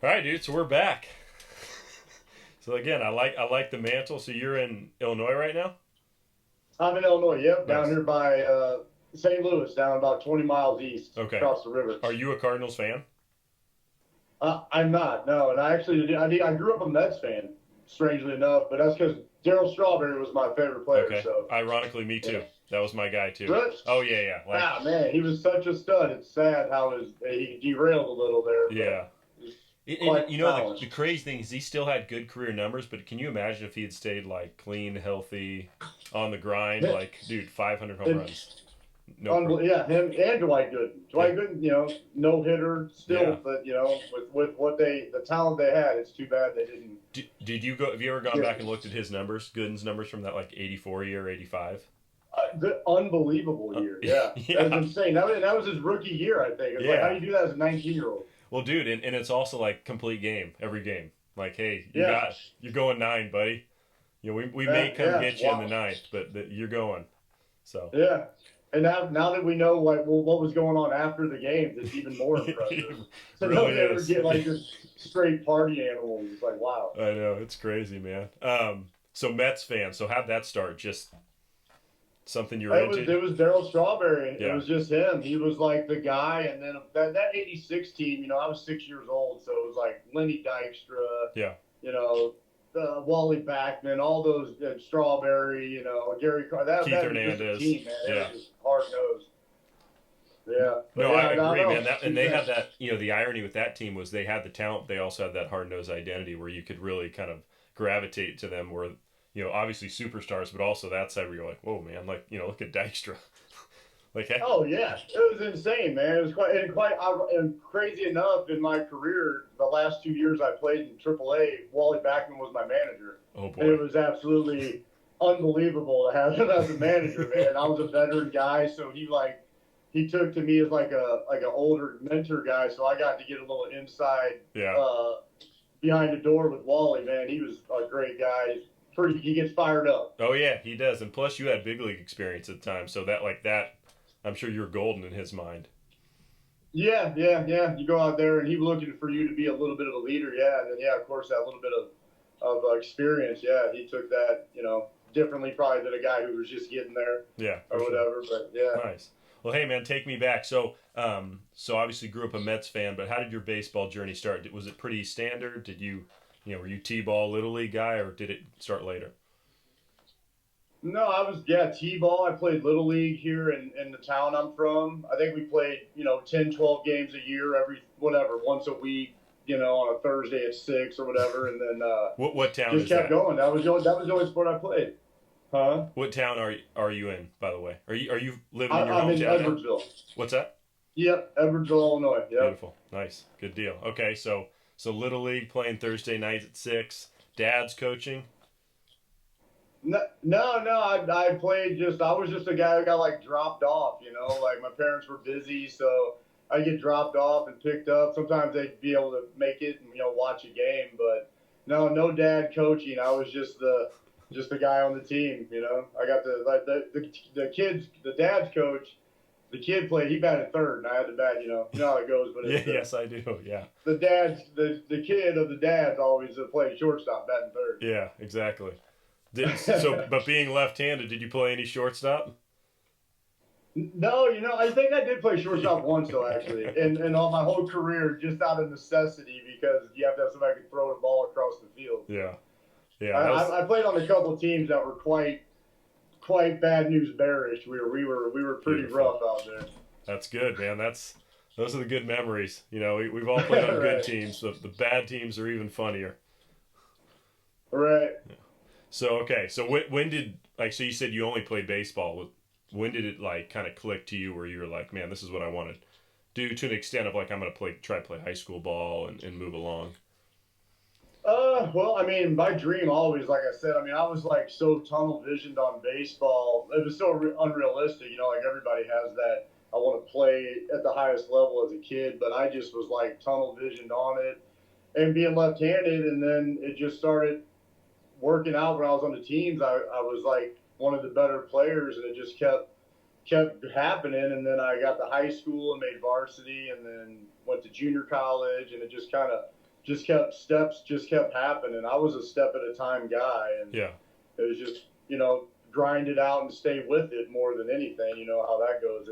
All right, dude. So we're back. So again, I like the mantle. So you're in Illinois right now. I'm in Illinois. Yep, down Nice. here by St. Louis, down about 20 miles east Okay. across the river. Are you a Cardinals fan? I'm not, no, and I grew up a Mets fan, strangely enough, but that's because Darryl Strawberry was my favorite player. Okay. So Ironically, me yeah, too. That was my guy too. really, Oh yeah, yeah. Like man, he was such a stud. It's sad how he derailed a little there, but yeah. he's And quite you know the talented. crazy thing is he still had good career numbers, but can you imagine if he had stayed like clean, healthy, on the grind? Like, dude, 500 home And runs. No pro. Yeah, him and Dwight Gooden. Yeah. Dwight Gooden, no hitter Yeah. still, but with what the talent they had, it's too bad they didn't Did you go? Have you ever gone get back and looked at his numbers, Gooden's numbers from that like 84 year, 85? the unbelievable year. Yeah, that Yeah. was insane. That was his rookie year, I think. It's like how Yeah. do you do that as a 19-year-old? Well, dude, and it's also like complete game every game. Like, hey, Yeah, you're going nine, buddy. You know, we may come yeah, get you in the wow, ninth, but you're going. So yeah. And now that we know what was going on after the games, it's even more it impressive. So really nobody ever is. get like this straight party animal. It's like wow. I know it's crazy, man. So Mets fan. So how'd that start? Just something you're into? It was Darryl Strawberry, and it Yeah, was just him. He was like the guy, and then that '86 team. I was 6 years old, so it was like Lenny Dykstra, yeah. you know, Wally Backman, all those Strawberry, Gary Carr. Keith That was just a Hernandez. team, man. It Yeah. was just hard nosed. Yeah, but No, I yeah, I don't agree, know. man. That Too and they had bad. that. You know, the irony with that team was they had the talent. They also had that hard nosed identity where you could really kind of gravitate to them. Where obviously superstars, but also that side where you're like, whoa, man. Like look at Dykstra. Like heck, Oh yeah, it was insane, man. It was and crazy enough in my career, the last 2 years I played in AAA, Wally Backman was my manager, oh and it boy. was absolutely unbelievable to have him as a manager, man. I was a veteran guy, so he took to me as like an older mentor guy, so I got to get a little inside Yeah. uh, behind the door with Wally, man. He was a great guy. He gets fired up. Oh yeah, he does. And plus, you had big league experience at the time, so that I'm sure you're golden in his mind. Yeah, yeah, yeah. You go out there, and he's looking for you to be a little bit of a leader. Yeah, and then yeah, of course, that little bit of experience. Yeah, he took that differently probably than a guy who was just getting there Yeah, or for sure. whatever. But yeah, Nice. Well, hey man, take me back. So obviously grew up a Mets fan, but how did your baseball journey start? Was it pretty standard? Did were you t-ball little league guy, or did it start later? no, I was t-ball. I played little league here in the town I'm from. I think we played 10, 12 games a year, every whatever once a week. On a Thursday at 6 or whatever, and then What town just is kept that? going. That was the only sport I played. Huh? What town are you in, by the way? Are you living in your I'm in hometown now? Edwardsville. What's that? Yep, Edwardsville, Illinois. Yep. Beautiful. Nice. Good deal. Okay, so little league playing Thursday nights at 6. Dad's coaching. No, no, no. I played just. I was just a guy who got like dropped off. Like my parents were busy, so I get dropped off and picked up. Sometimes they'd be able to make it and watch a game, but no, no dad coaching. I was just the guy on the team. I got the kids. The dad's coach. The kid played. He batted third, and I had to bat. You know how it goes. But Yeah, it's yes I do. Yeah. the kid of the dad's always playing shortstop, batting third. Yeah, exactly. But being left-handed, did you play any shortstop? No, I think I did play shortstop once though, actually, and all my whole career just out of necessity because you have to have somebody who can throw the ball across the field. Yeah. I, Yeah, that was I I played on a couple of teams that were quite bad news bearish. We were pretty beautiful. rough out there. That's good, man. Those are the good memories. We've all played on good Right, teams. The bad teams are even funnier. right. So okay, so when did so you said you only played baseball. When did it like kind of click to you where you were like, man, this is what I want to do to an extent of like I'm gonna try to play high school ball and move along. Well, I mean, my dream always, like I said, I mean, I was like so tunnel visioned on baseball. It was so unrealistic, like everybody has that. I want to play at the highest level as a kid, but I just was like tunnel visioned on it and being left handed. And then it just started working out when I was on the teams. I was like one of the better players, and it just kept happening. And then I got to high school and made varsity, and then went to junior college, and it just kind of steps just kept happening. I was a step at a time guy, and Yeah. it was just, grind it out and stay with it more than anything. You know how that goes.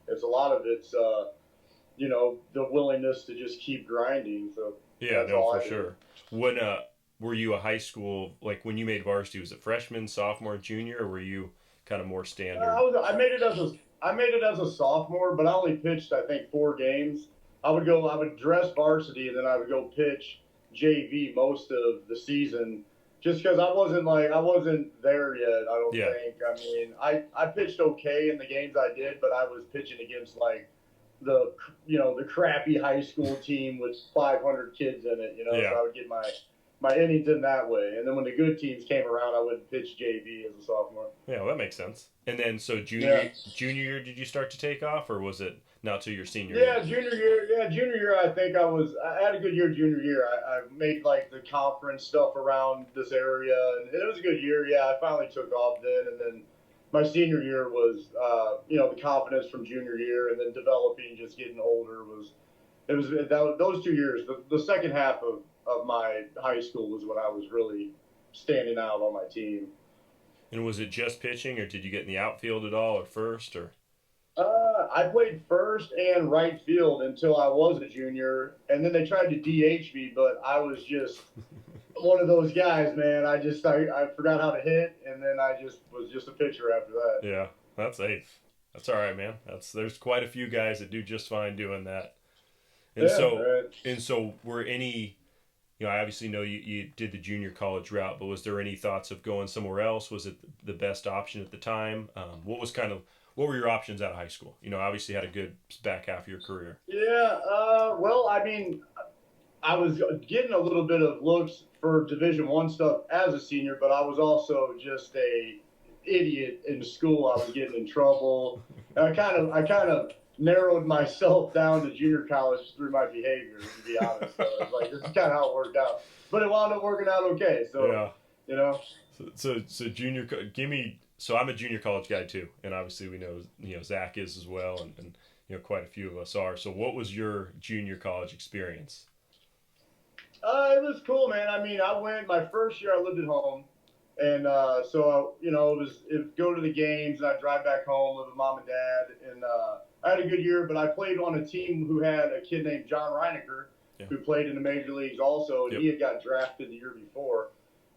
It's a lot of it's, the willingness to just keep grinding. So Yeah, that's no, all for I did. sure. When were you a high school, like when you made varsity, was it freshman, sophomore, junior, or were you kind of more standard? I made it as a sophomore, but I only pitched I think 4 games. I would dress varsity, and then I would go pitch JV most of the season, just because I wasn't there yet. I don't Yeah. think. I mean, I pitched okay in the games I did, but I was pitching against like the the crappy high school team with 500 kids in it. So Yeah. I would get my innings in that way, and then when the good teams came around, I would pitch JV as a sophomore. Yeah, well, that makes sense. And then, so Yeah. junior year, did you start to take off, or was it not till your senior year? Yeah, junior year. Yeah, junior year. I had a good year junior year. I made like the conference stuff around this area, and it was a good year. Yeah, I finally took off then, and then my senior year was, the confidence from junior year, and then developing, just getting older those 2 years. The second half of my high school was when I was really standing out on my team. And was it just pitching, or did you get in the outfield at all, or first, or? I played first and right field until I was a junior, and then they tried to DH me, but I was just one of those guys, man. I forgot how to hit, and then I just was just a pitcher after that. Yeah, that's safe. That's all right, man. There's quite a few guys that do just fine doing that. And Yeah, so man. were any, I obviously know you did the junior college route, but was there any thoughts of going somewhere else? Was it the best option at the time? What were your options out of high school? Obviously had a good back half of your career. Yeah. Well, I mean, I was getting a little bit of looks for Division I stuff as a senior, but I was also just a idiot in school. I was getting in trouble. And I kind of narrowed myself down to junior college through my behavior, to be honest. So it's like this is kind of how it worked out, but it wound up working out okay. So Yeah. you know, So junior, give me. So I'm a junior college guy too, and obviously we know Zach is as well, and quite a few of us are. So what was your junior college experience? it was cool, man. I mean, I went my first year. I lived at home, and it go to the games, and I drive back home, live with mom and dad, and I had a good year. But I played on a team who had a kid named John Reinecker, Yeah. who played in the major leagues also, and Yep. he had got drafted the year before.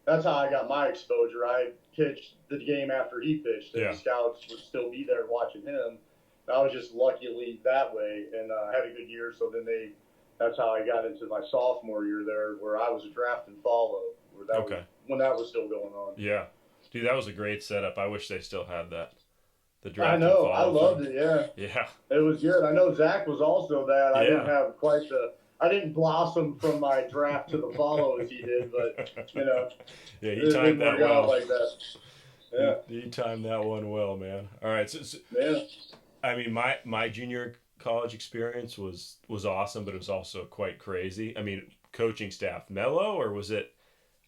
That's how I got my exposure. I pitched the game after he pitched, and Yeah. the scouts would still be there watching him. I was just luckily that way, and I had a good year. So then that's how I got into my sophomore year there, where I was a draft and follow, Okay. when that was still going on. Yeah, dude, that was a great setup. I wish they still had that. The I draft and know, I follow loved thing. it. Yeah, Yeah. it was good. I know Zach was also that. I didn't Yeah. have I didn't blossom from my draft to the follow as he did, but Yeah, it he timed didn't that work out well. like that. Yeah, He timed that one well, man. All right, so yeah. I mean, my junior college experience was awesome, but it was also quite crazy. I mean, coaching staff mellow, or was it?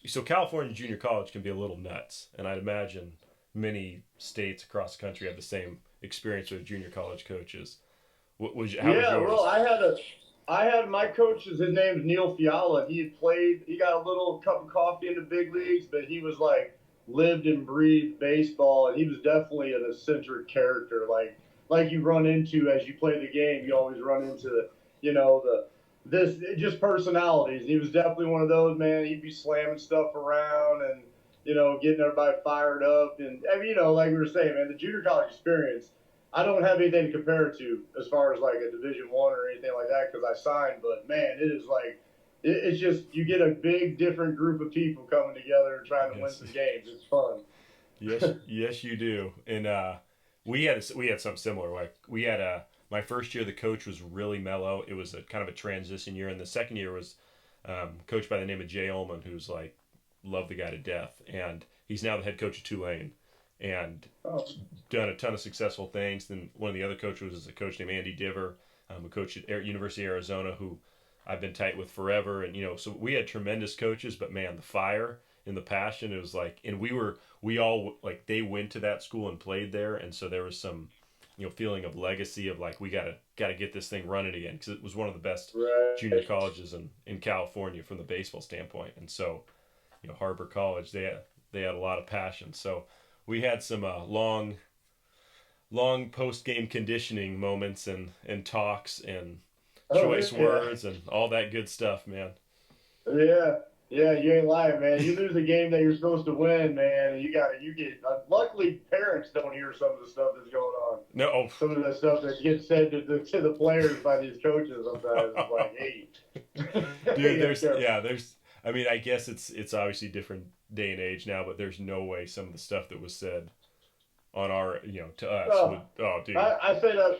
So California junior college can be a little nuts, and I'd imagine many states across the country have the same experience with junior college coaches. How was Yeah, yours? well, I had my coach. His name's Neil Fiala. He had played. He got a little cup of coffee in the big leagues, but he was like lived and breathed baseball, and he was definitely an eccentric character. Like you run into as you play the game, you always run into just personalities. He was definitely one of those, man. He'd be slamming stuff around and getting everybody fired up. And I mean, like we were saying, man, the junior college experience. I don't have anything to compare it to as far as like a Division I or anything like that because I signed. But man, it is like it's just you get a big different group of people coming together and trying to win Yes. some games. It's fun. Yes, you do. And we had something similar. Like we had my first year, the coach was really mellow. It was a kind of a transition year, and the second year was coached by the name of Jay Ullman, who's like loved the guy to death, and he's now the head coach of Tulane, and Oh, done a ton of successful things. Then one of the other coaches was a coach named Andy Diver, who coached at University of Arizona, who I've been tight with forever. And so we had tremendous coaches, but man, the fire and the passion, it was like, and we all like they went to that school and played there, and so there was some feeling of legacy of like we gotta get this thing running again, because it was one of the best Right. junior colleges in California from the baseball standpoint. And so, Harbor College, they had a lot of passion. So we had some long post game conditioning moments and talks and choice words and all that good stuff, man. Yeah. Yeah, you ain't lying, man. You lose a game that you're supposed to win, man. You get. Luckily, parents don't hear some of the stuff that's going on. No, some of the stuff that gets said to the players by these coaches sometimes. It's like, hey, dude, there's. I mean, I guess it's obviously different day and age now, but there's no way some of the stuff that was said on our, to us dude. I say that.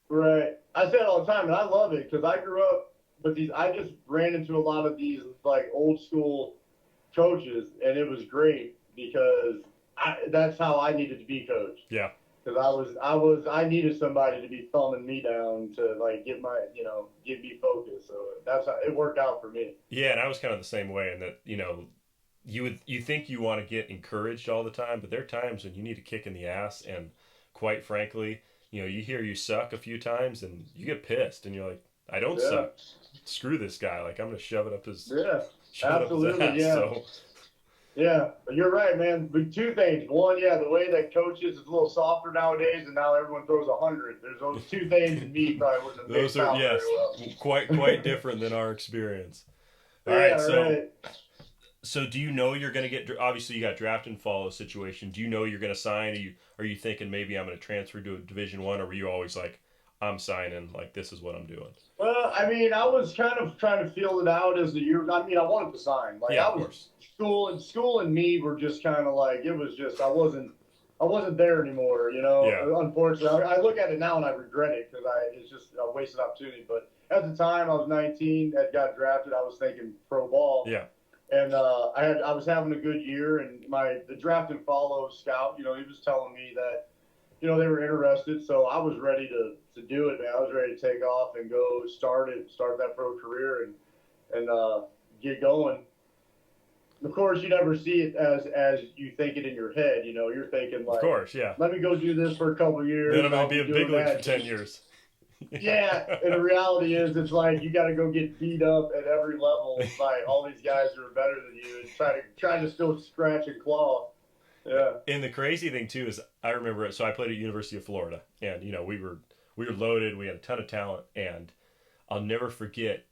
Right. I say it all the time, and I love it because I grew up. But I just ran into a lot of these like old school coaches, and it was great because that's how I needed to be coached. Yeah. Because I needed somebody to be thumbing me down to like get me focused. So that's how it worked out for me. Yeah, and I was kind of the same way in that you think you want to get encouraged all the time, but there are times when you need a kick in the ass, and quite frankly, you hear you suck a few times, and you get pissed, and you're like, I don't suck. Screw this guy. Like, I'm going to shove it up his absolutely, ass. So. Yeah, you're right, man. But two things. One, the way that coaches is a little softer nowadays, and now everyone throws 100. There's those two things in me probably wouldn't have mixed out very well. quite different than our experience. All right, so do you know you're going to get, obviously you got draft and follow situation. Do you know you're going to sign? Are you thinking maybe I'm going to transfer to a Division I, or were you always like, I'm signing, like this is what I'm doing? Well, I mean, I was kind of trying to feel it out as the year. I mean, I wanted to sign. Like, yeah, I was school and me were just kind of like, it was just I wasn't there anymore. Yeah. Unfortunately, I look at it now and I regret it because it's just a wasted opportunity. But at the time, I was 19, had got drafted. I was thinking pro ball. Yeah. And I was having a good year, and the draft and follow scout, he was telling me that, they were interested, so I was ready to do it, man. I was ready to take off and go start that pro career and get going. Of course, you never see it as you think it in your head. You're thinking like, of course, yeah. Let me go do this for a couple of years. Then I'm gonna be a big league for 10 years. Yeah, and the reality is, it's like you got to go get beat up at every level by all these guys who are better than you, and try to still scratch and claw. Yeah. And the crazy thing too is, I remember it. So I played at University of Florida, and we were loaded. We had a ton of talent, and I'll never forget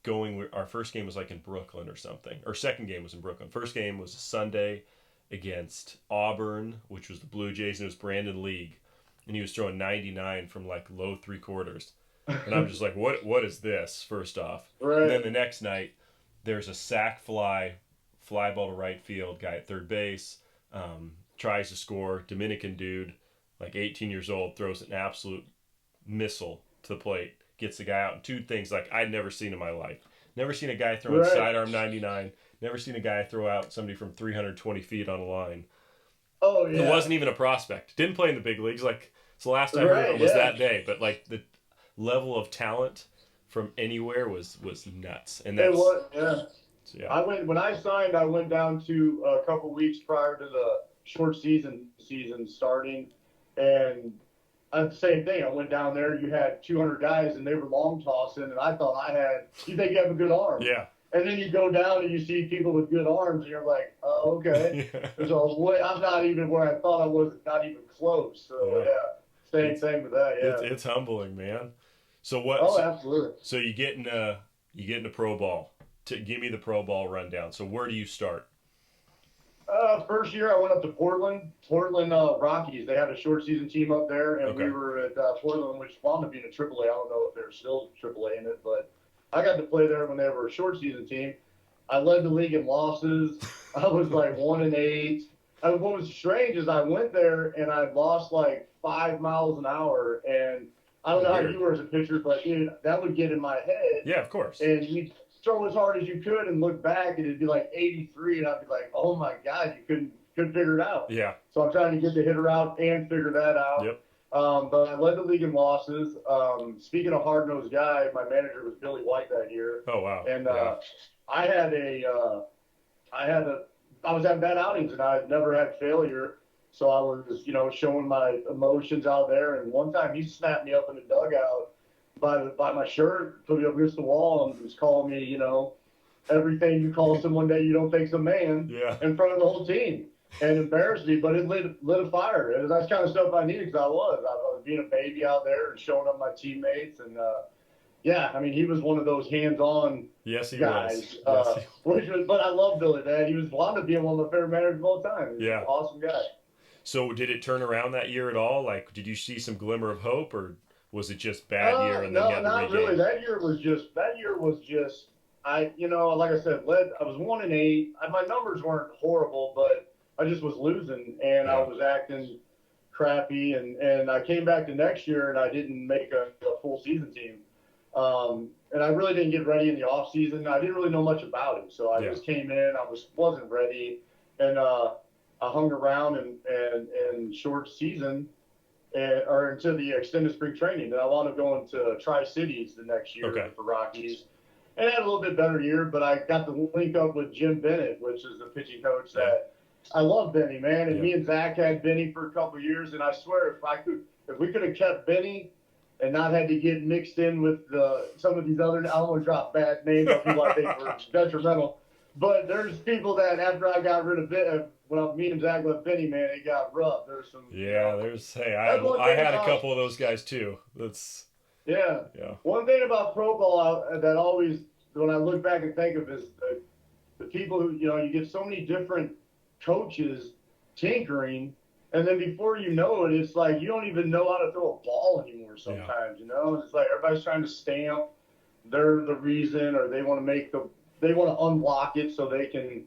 going. Our first game was like in Brooklyn or something. Our second game was in Brooklyn. First game was a Sunday against Auburn, which was the Blue Jays, and it was Brandon League, and he was throwing 99 from like low three quarters, and I'm just like, what is this? First off, right. And then the next night, there's a sac fly ball to right field, guy at third base. Tries to score, Dominican dude, like 18 years old, throws an absolute missile to the plate, gets the guy out. And two things like I'd never seen in my life. Never seen a guy throwing sidearm 99. Never seen a guy throw out somebody from 320 feet on a line. Oh, yeah. It wasn't even a prospect. Didn't play in the big leagues. Like, it's the last time I heard of him was that day. But, like, the level of talent from anywhere was nuts. And that's... It was, yeah. Yeah. When I signed, I went down to a couple weeks prior to the short season starting, and the same thing. I went down there. You had 200 guys, and they were long tossing, and I thought you think you have a good arm. Yeah. And then you go down and you see people with good arms, and you're like, oh, okay. Yeah. There's a way. I'm not even where I thought I was. Not even close. So same thing with that. Yeah. It's humbling, man. So what? Oh, absolutely. So you get into pro ball. Give me the pro ball rundown. So where do you start? First year I went up to Portland Rockies. They had a short season team up there, and we were at Portland, which wound up being a AAA. I don't know if they're still AAA in it, but I got to play there when they were a short season team. I led the league in losses. I was like 1-8. What was strange is I went there and I lost like 5 miles an hour, and I don't know how you were as a pitcher, but dude, that would get in my head. Yeah, of course. And you throw as hard as you could and look back, and it'd be like 83, and I'd be like, oh my God, you couldn't figure it out. Yeah. So I'm trying to get the hitter out and figure that out. Yep. But I led the league in losses. Speaking of hard-nosed guy, my manager was Billy White that year. Oh wow. And I was having bad outings, and I've never had failure. So I was, showing my emotions out there. And one time he snapped me up in the dugout by my shirt, put me up against the wall, and was calling me, everything you call someone that you don't think's a man Yeah. in front of the whole team, and embarrassed me. But it lit a fire. And that's kind of stuff I needed, because I was being a baby out there and showing up my teammates. And yeah, I mean, he was one of those hands-on Yes, he guys. was. But I love Billy, man. He was wanted to be one of my favorite managers of all time. He was Yeah. an awesome guy. So did it turn around that year at all? Like, did you see some glimmer of hope, or was it just bad year and then No, you had to not regain? really. That year was just like I said, I was 1-8. My numbers weren't horrible, but I just was losing, and I was acting crappy, and I came back the next year and I didn't make a full season team. And I really didn't get ready in the off season. I didn't really know much about it, so I just came in. I wasn't ready, and I hung around in short season, or into the extended spring training. Then I wound up going to Tri-Cities the next year with the Rockies, and I had a little bit better year. But I got to link up with Jim Bennett, which is the pitching coach that I love, Benny, man. And me and Zach had Benny for a couple of years, and I swear if we could have kept Benny and not had to get mixed in with some of these other, I don't want to drop bad names on people I think were detrimental, but there's people that after I got rid of Benny, when me and Zach left Benny, man, it got rough. There's some. Yeah, I had a couple of those guys too. That's. Yeah. One thing about pro ball that always, when I look back and think of, is the people who, you get so many different coaches tinkering, and then before you know it, it's like you don't even know how to throw a ball anymore sometimes, It's like everybody's trying to stamp they're the reason, or they want to unlock it so they can,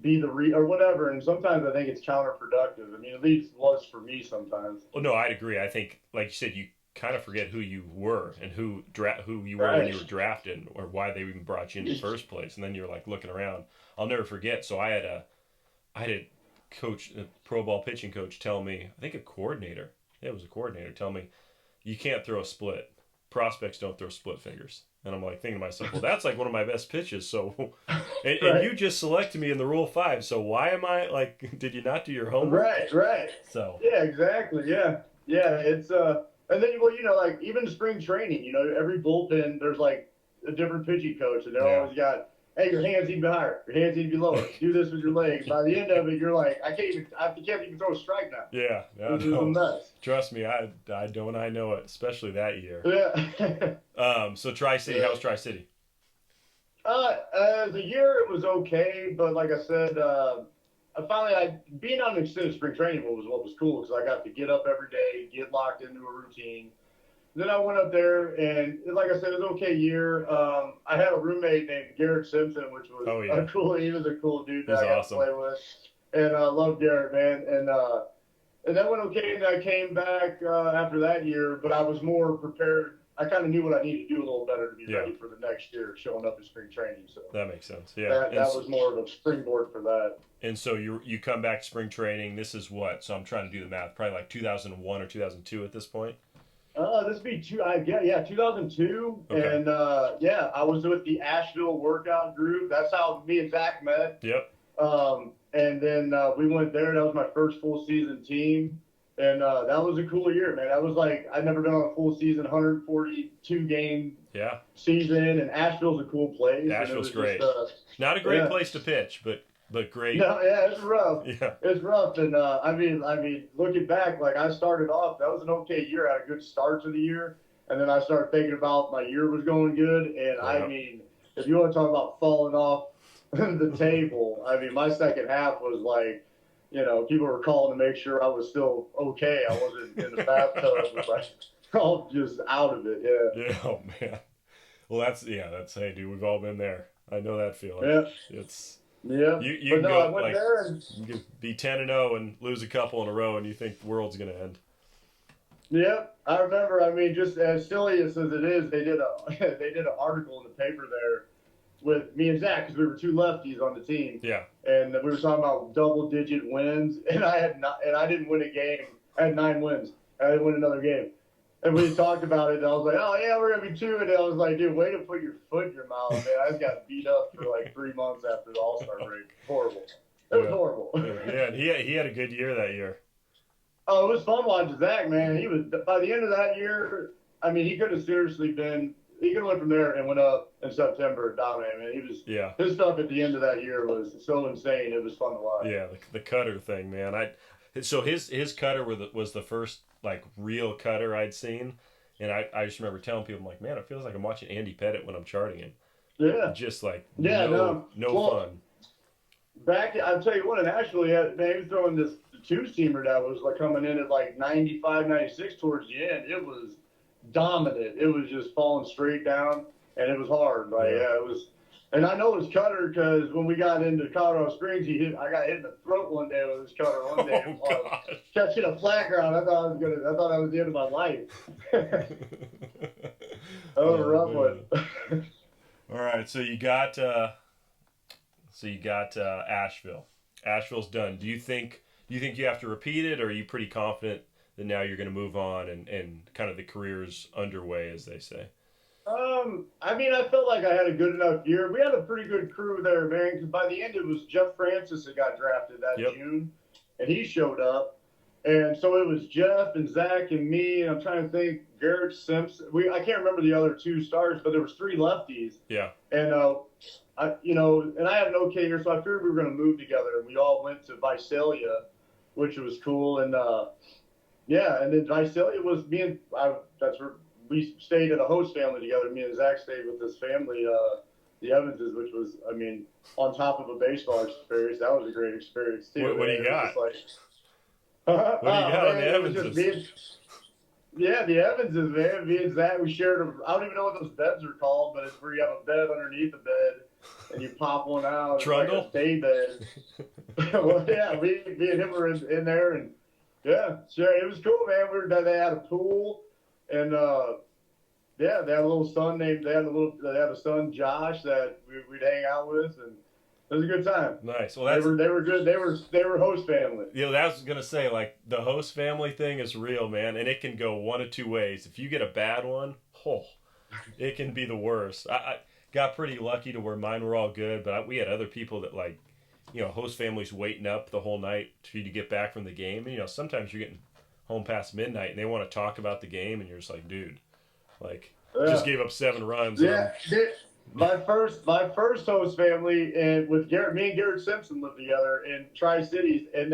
be or whatever. And sometimes I think it's counterproductive. I mean, at least it was for me sometimes. Well, no, I'd agree. I think, like you said, you kind of forget who you were and who you were when you were drafted, or why they even brought you in the first place. And then you're like looking around. I'll never forget. So I had a coach, a pro ball pitching coach, tell me, I think a coordinator. Yeah, it was a coordinator. Tell me, you can't throw a split. Prospects don't throw split fingers. And I'm like thinking to myself, well, that's like one of my best pitches. So, and you just selected me in the Rule 5. So why am I like? Did you not do your homework? Right. So yeah, exactly. Yeah. It's and then like even spring training, every bullpen there's like a different pitching coach, and they're always got, hey, your hands need to be higher, your hands need to be lower, do this with your legs. By the end of it, you're like, I can't even throw a strike now. Yeah, this is a mess. Trust me, I know it, especially that year. Yeah. So Tri-City, how was Tri-City? The year it was okay, but like I said, being on extended spring training was what was cool, because I got to get up every day, get locked into a routine. Then I went up there, and like I said, it was an okay year. I had a roommate named Garrett Simpson, which was he was a cool dude that I got to play with. And I love Garrett, man. And that went okay, and I came back after that year, but I was more prepared. I kind of knew what I needed to do a little better to be ready for the next year, showing up in spring training. So that makes sense. Yeah, that was more of a springboard for that. And so you come back to spring training. This is what? So I'm trying to do the math. Probably like 2001 or 2002 at this point. This would be 2002. Okay. And I was with the Asheville workout group. That's how me and Zach met. Yep. And then we went there. That was my first full season team. And that was a cool year, man. That was like, I'd never been on a full season, 142 game season. And Asheville's a cool place. Asheville's great. Not a great place to pitch, but great. No, it's rough. Yeah. It's rough. And I mean, looking back, like I started off, that was an okay year. I had a good start to the year. And then I started thinking about my year was going good. And I mean, if you want to talk about falling off the table, I mean, my second half was like, people were calling to make sure I was still okay. I wasn't in the bathtub, like, all just out of it. Yeah. Oh man. Well, that's hey, dude, we've all been there. I know that feeling. Yeah. It's. Yeah. You can go like you can be 10-0 and lose a couple in a row, and you think the world's gonna end. Yep, I remember. I mean, just as silly as it is, they did an article in the paper there with me and Zach, because we were two lefties on the team. Yeah. And we were talking about double-digit wins, and I didn't win a game. I had 9 wins. I didn't win another game. And we talked about it, and I was like, oh, yeah, we're going to be 2. And I was like, dude, way to put your foot in your mouth, man. I just got beat up for like 3 months after the All-Star break. Horrible. It was horrible. Yeah, and he had a good year that year. Oh, it was fun watching Zach, man. He was by the end of that year. I mean, he could have seriously been. He could have went from there and went up in September and dominated. Man, he was. Yeah. His stuff at the end of that year was so insane. It was fun to watch. Yeah, the cutter thing, man. So his cutter was the first like real cutter I'd seen, and I just remember telling people, I'm like, man, it feels like I'm watching Andy Pettit when I'm charting him. Yeah. Just like no fun. Back, I'll tell you what, and actually, man, he was throwing this two-seamer that was like coming in at like 95, 96 towards the end. It was dominant. It was just falling straight down, and it was hard. Like, yeah, it was. And I know his cutter because when we got into Colorado Springs, I got hit in the throat one day with his cutter one day. Catching a flat ground, I thought that was the end of my life. That was a rough one. All right, so you got Asheville. Asheville's done. Do you think you have to repeat it, or are you pretty confident that now you're going to move on and kind of the career's underway, as they say? I mean, I felt like I had a good enough year. We had a pretty good crew there, man, because by the end it was Jeff Francis that got drafted that June, and he showed up. And so it was Jeff and Zach and me, and I'm trying to think, Garrett Simpson. I can't remember the other two stars, but there was three lefties. Yeah. And, and I had an okay year, so I figured we were going to move together. And we all went to Visalia, which was cool. And, and then Visalia was that's where we stayed in a host family together. Me and Zach stayed with this family, the Evanses, which was, I mean, on top of a baseball experience. That was a great experience, too. What do you got? What do you got on the Evanses? The Evanses, man. Me and Zach, we shared I don't even know what those beds are called, but it's where you have a bed underneath the bed, and you pop one out. Trundle? Like a day bed. Well, yeah, me and him were in there, and yeah, sure, it was cool, man. They had a pool, and they had a little son they had a son, Josh, that we'd hang out with, and it was a good time. Nice. Well, they were good. They were host family. Yeah, that was gonna say, like, the host family thing is real, man, and it can go one of two ways. If you get a bad one, it can be the worst. I got pretty lucky to where mine were all good, but we had other people that, like, host families waiting up the whole night for you to get back from the game, and sometimes you're getting home past midnight and they want to talk about the game, and you're just like, dude, like, just gave up 7 runs. Yeah. My first host family, and with Garrett, me and Garrett Simpson lived together in Tri-Cities, and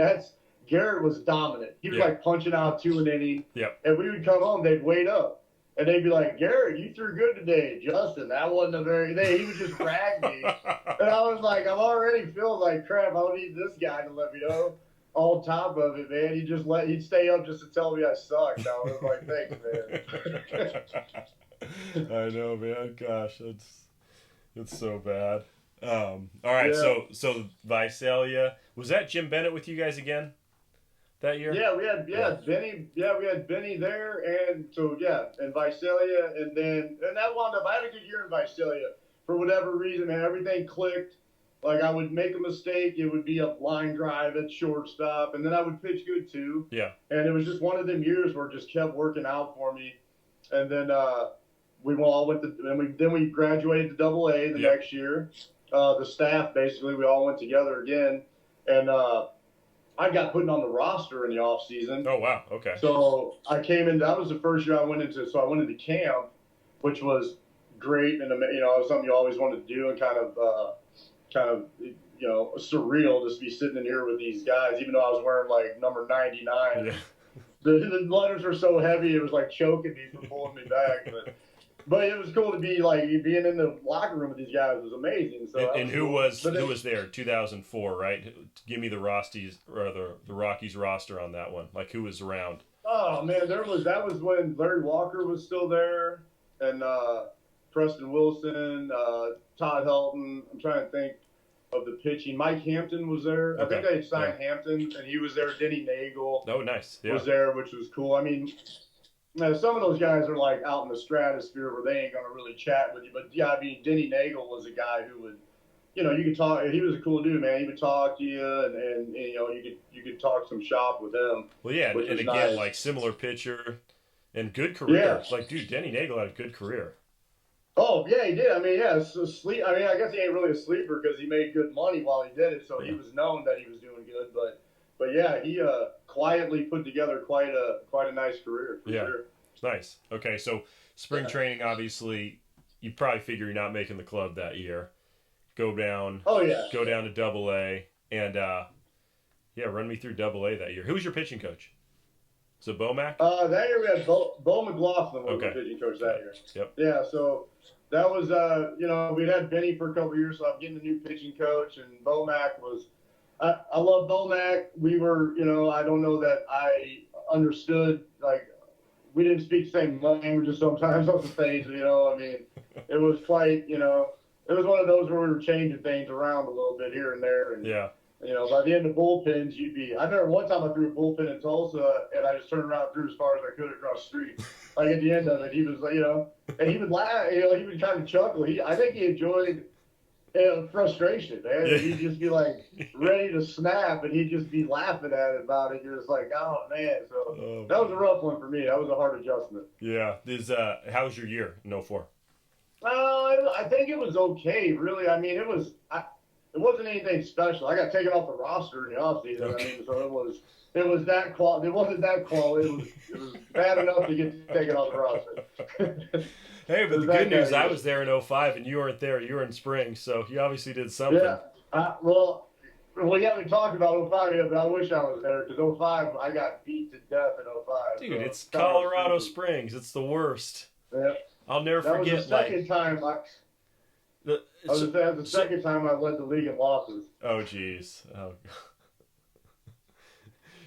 Garrett was dominant. He was like punching out 2 an inning. Yep. And we would come home, they'd wait up, and they'd be like, "Garrett, you threw good today." "Justin, that wasn't a very day." He would just brag me, and I was like, I'm already feeling like crap. I don't need this guy to let me know. On top of it, man, he'd stay up just to tell me I sucked. I was like, thanks, man. I know, man. Gosh, it's so bad. All right, so Visalia, was that Jim Bennett with you guys again that year? Yeah, we had Benny. Yeah, we had Benny there, and and Visalia, and that wound up. I had a good year in Visalia for whatever reason, man. Everything clicked. Like, I would make a mistake, it would be a line drive at shortstop, and then I would pitch good too. Yeah. And it was just one of them years where it just kept working out for me, and then we all went to, and we graduated to AA the next year. The staff, basically, we all went together again, and I got put on the roster in the off season. Oh wow, okay. So I came in. That was the first year I went into. So I went into camp, which was great, and it was something you always wanted to do, and kind of surreal just to be sitting in here with these guys, even though I was wearing like number 99. Yeah. The letters were so heavy, it was like choking me from pulling me back. But it was cool to be like being in the locker room with these guys was amazing. So and who was there? 2004, right? Give me the Rockies roster on that one. Like, who was around? Oh man, that was when Larry Walker was still there, and Preston Wilson, Todd Helton. I'm trying to think of the pitching. Mike Hampton was there. Okay. I think they had signed Hampton, and he was there. Denny Nagel. Oh, nice. Yeah. Was there, which was cool. I mean, some of those guys are like out in the stratosphere where they ain't gonna really chat with you. But yeah, I mean, Denny Nagel was a guy who would, you could talk. He was a cool dude, man. He would talk to you, and you could talk some shop with him. Well, yeah, and again, nice. Like, similar pitcher and good career. Yeah. Like, dude, Denny Nagel had a good career. Oh yeah, he did. I mean, yeah, so sleep. I mean, I guess he ain't really a sleeper because he made good money while he did it, so he Yeah. was known that he was doing good. But yeah, he quietly put together quite a nice career for Yeah. sure. It's nice. Okay, so spring Yeah. training, obviously, you probably figure you're not making the club that year. Go down, Oh yeah. go down to Double A, and yeah, run me through Double A that year. Who was your pitching coach? So Bomac. That year we had Bo McLaughlin was the Okay. pitching coach that Okay. year. Yep. Yeah, so that was we'd had Benny for a couple of years, so I'm getting a new pitching coach, and Bomac was. I love Bomac. We were, I don't know that I understood like we didn't speak the same languages sometimes on the stage. I mean, it was quite, it was one of those where we were changing things around a little bit here and there, and Yeah. by the end of bullpens, you'd be. I remember one time I threw a bullpen in Tulsa, and I just turned around and threw as far as I could across the street. Like at the end of it, he was like, and he would laugh. He would kind of chuckle. I think he enjoyed frustration, man. Yeah. He'd just be like ready to snap, and he'd just be laughing at it about it. You're just like, oh man. So that was a rough one for me. That was a hard adjustment. Yeah. How was your year in '04? I think it was okay, really. I mean, it wasn't anything special. I got taken off the roster in the offseason. Okay. I mean, so it was that quality. It wasn't that quality. It was bad enough to get taken off the roster. Hey, but It the was that good news, kind I of was there in '05, and you weren't there. You were in spring, so you obviously did something. yeah. Well, we haven't talked about '05 yet, but I wish I was there because '05 I got beat to death in '05. Dude, So it's Colorado Springs. It's the worst. Yeah. I'll never That was forget. the second time The, I was saying, that was the second time I led the league in losses. oh, jeez. Oh.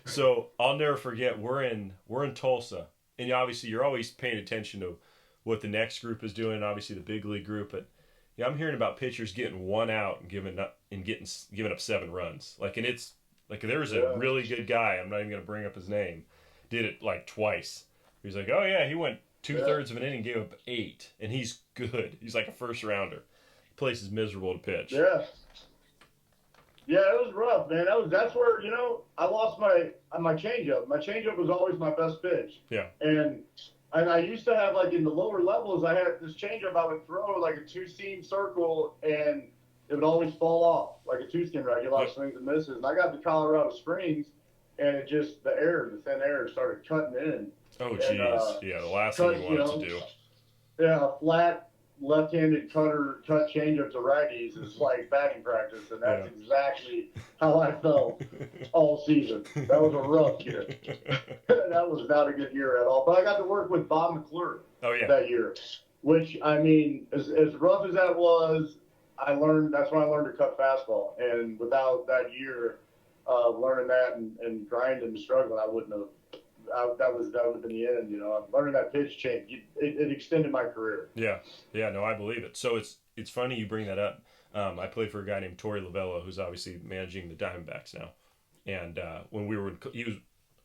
So I'll never forget. We're in Tulsa, and obviously you're always paying attention to what the next group is doing. Obviously the big league group, but yeah, I'm hearing about pitchers getting one out and giving up 7 runs. Like, and it's like there was a really good guy. I'm not even gonna bring up his name. Did it like twice. He's like, oh yeah, he went two-thirds of an inning, gave up 8, and he's good. He's like a first rounder. Place is miserable to pitch. Yeah. Yeah, it was rough, man. That's where I lost my changeup. My changeup was always my best pitch. Yeah. And I used to have like in the lower levels, I had this changeup I would throw like a 2-seam circle, and it would always fall off like a 2-seam. Right, get a lot of swings and misses. And I got to Colorado Springs, and it just the thin air started cutting in. Oh jeez. Yeah, the last thing you wanted to do. Yeah, a flat left-handed cut changeup to righties is like batting practice, and that's exactly how I felt all season. That was a rough year. That was not a good year at all. But I got to work with Bob McClure that year, which, I mean, as rough as that was, that's when I learned to cut fastball. And without that year, learning that and grinding and struggling, I wouldn't have. That would have been the end. Learning that pitch change, it extended my career. Yeah, no, I believe it. So it's funny you bring that up. I played for a guy named Torey Lavello, who's obviously managing the Diamondbacks now. And when he was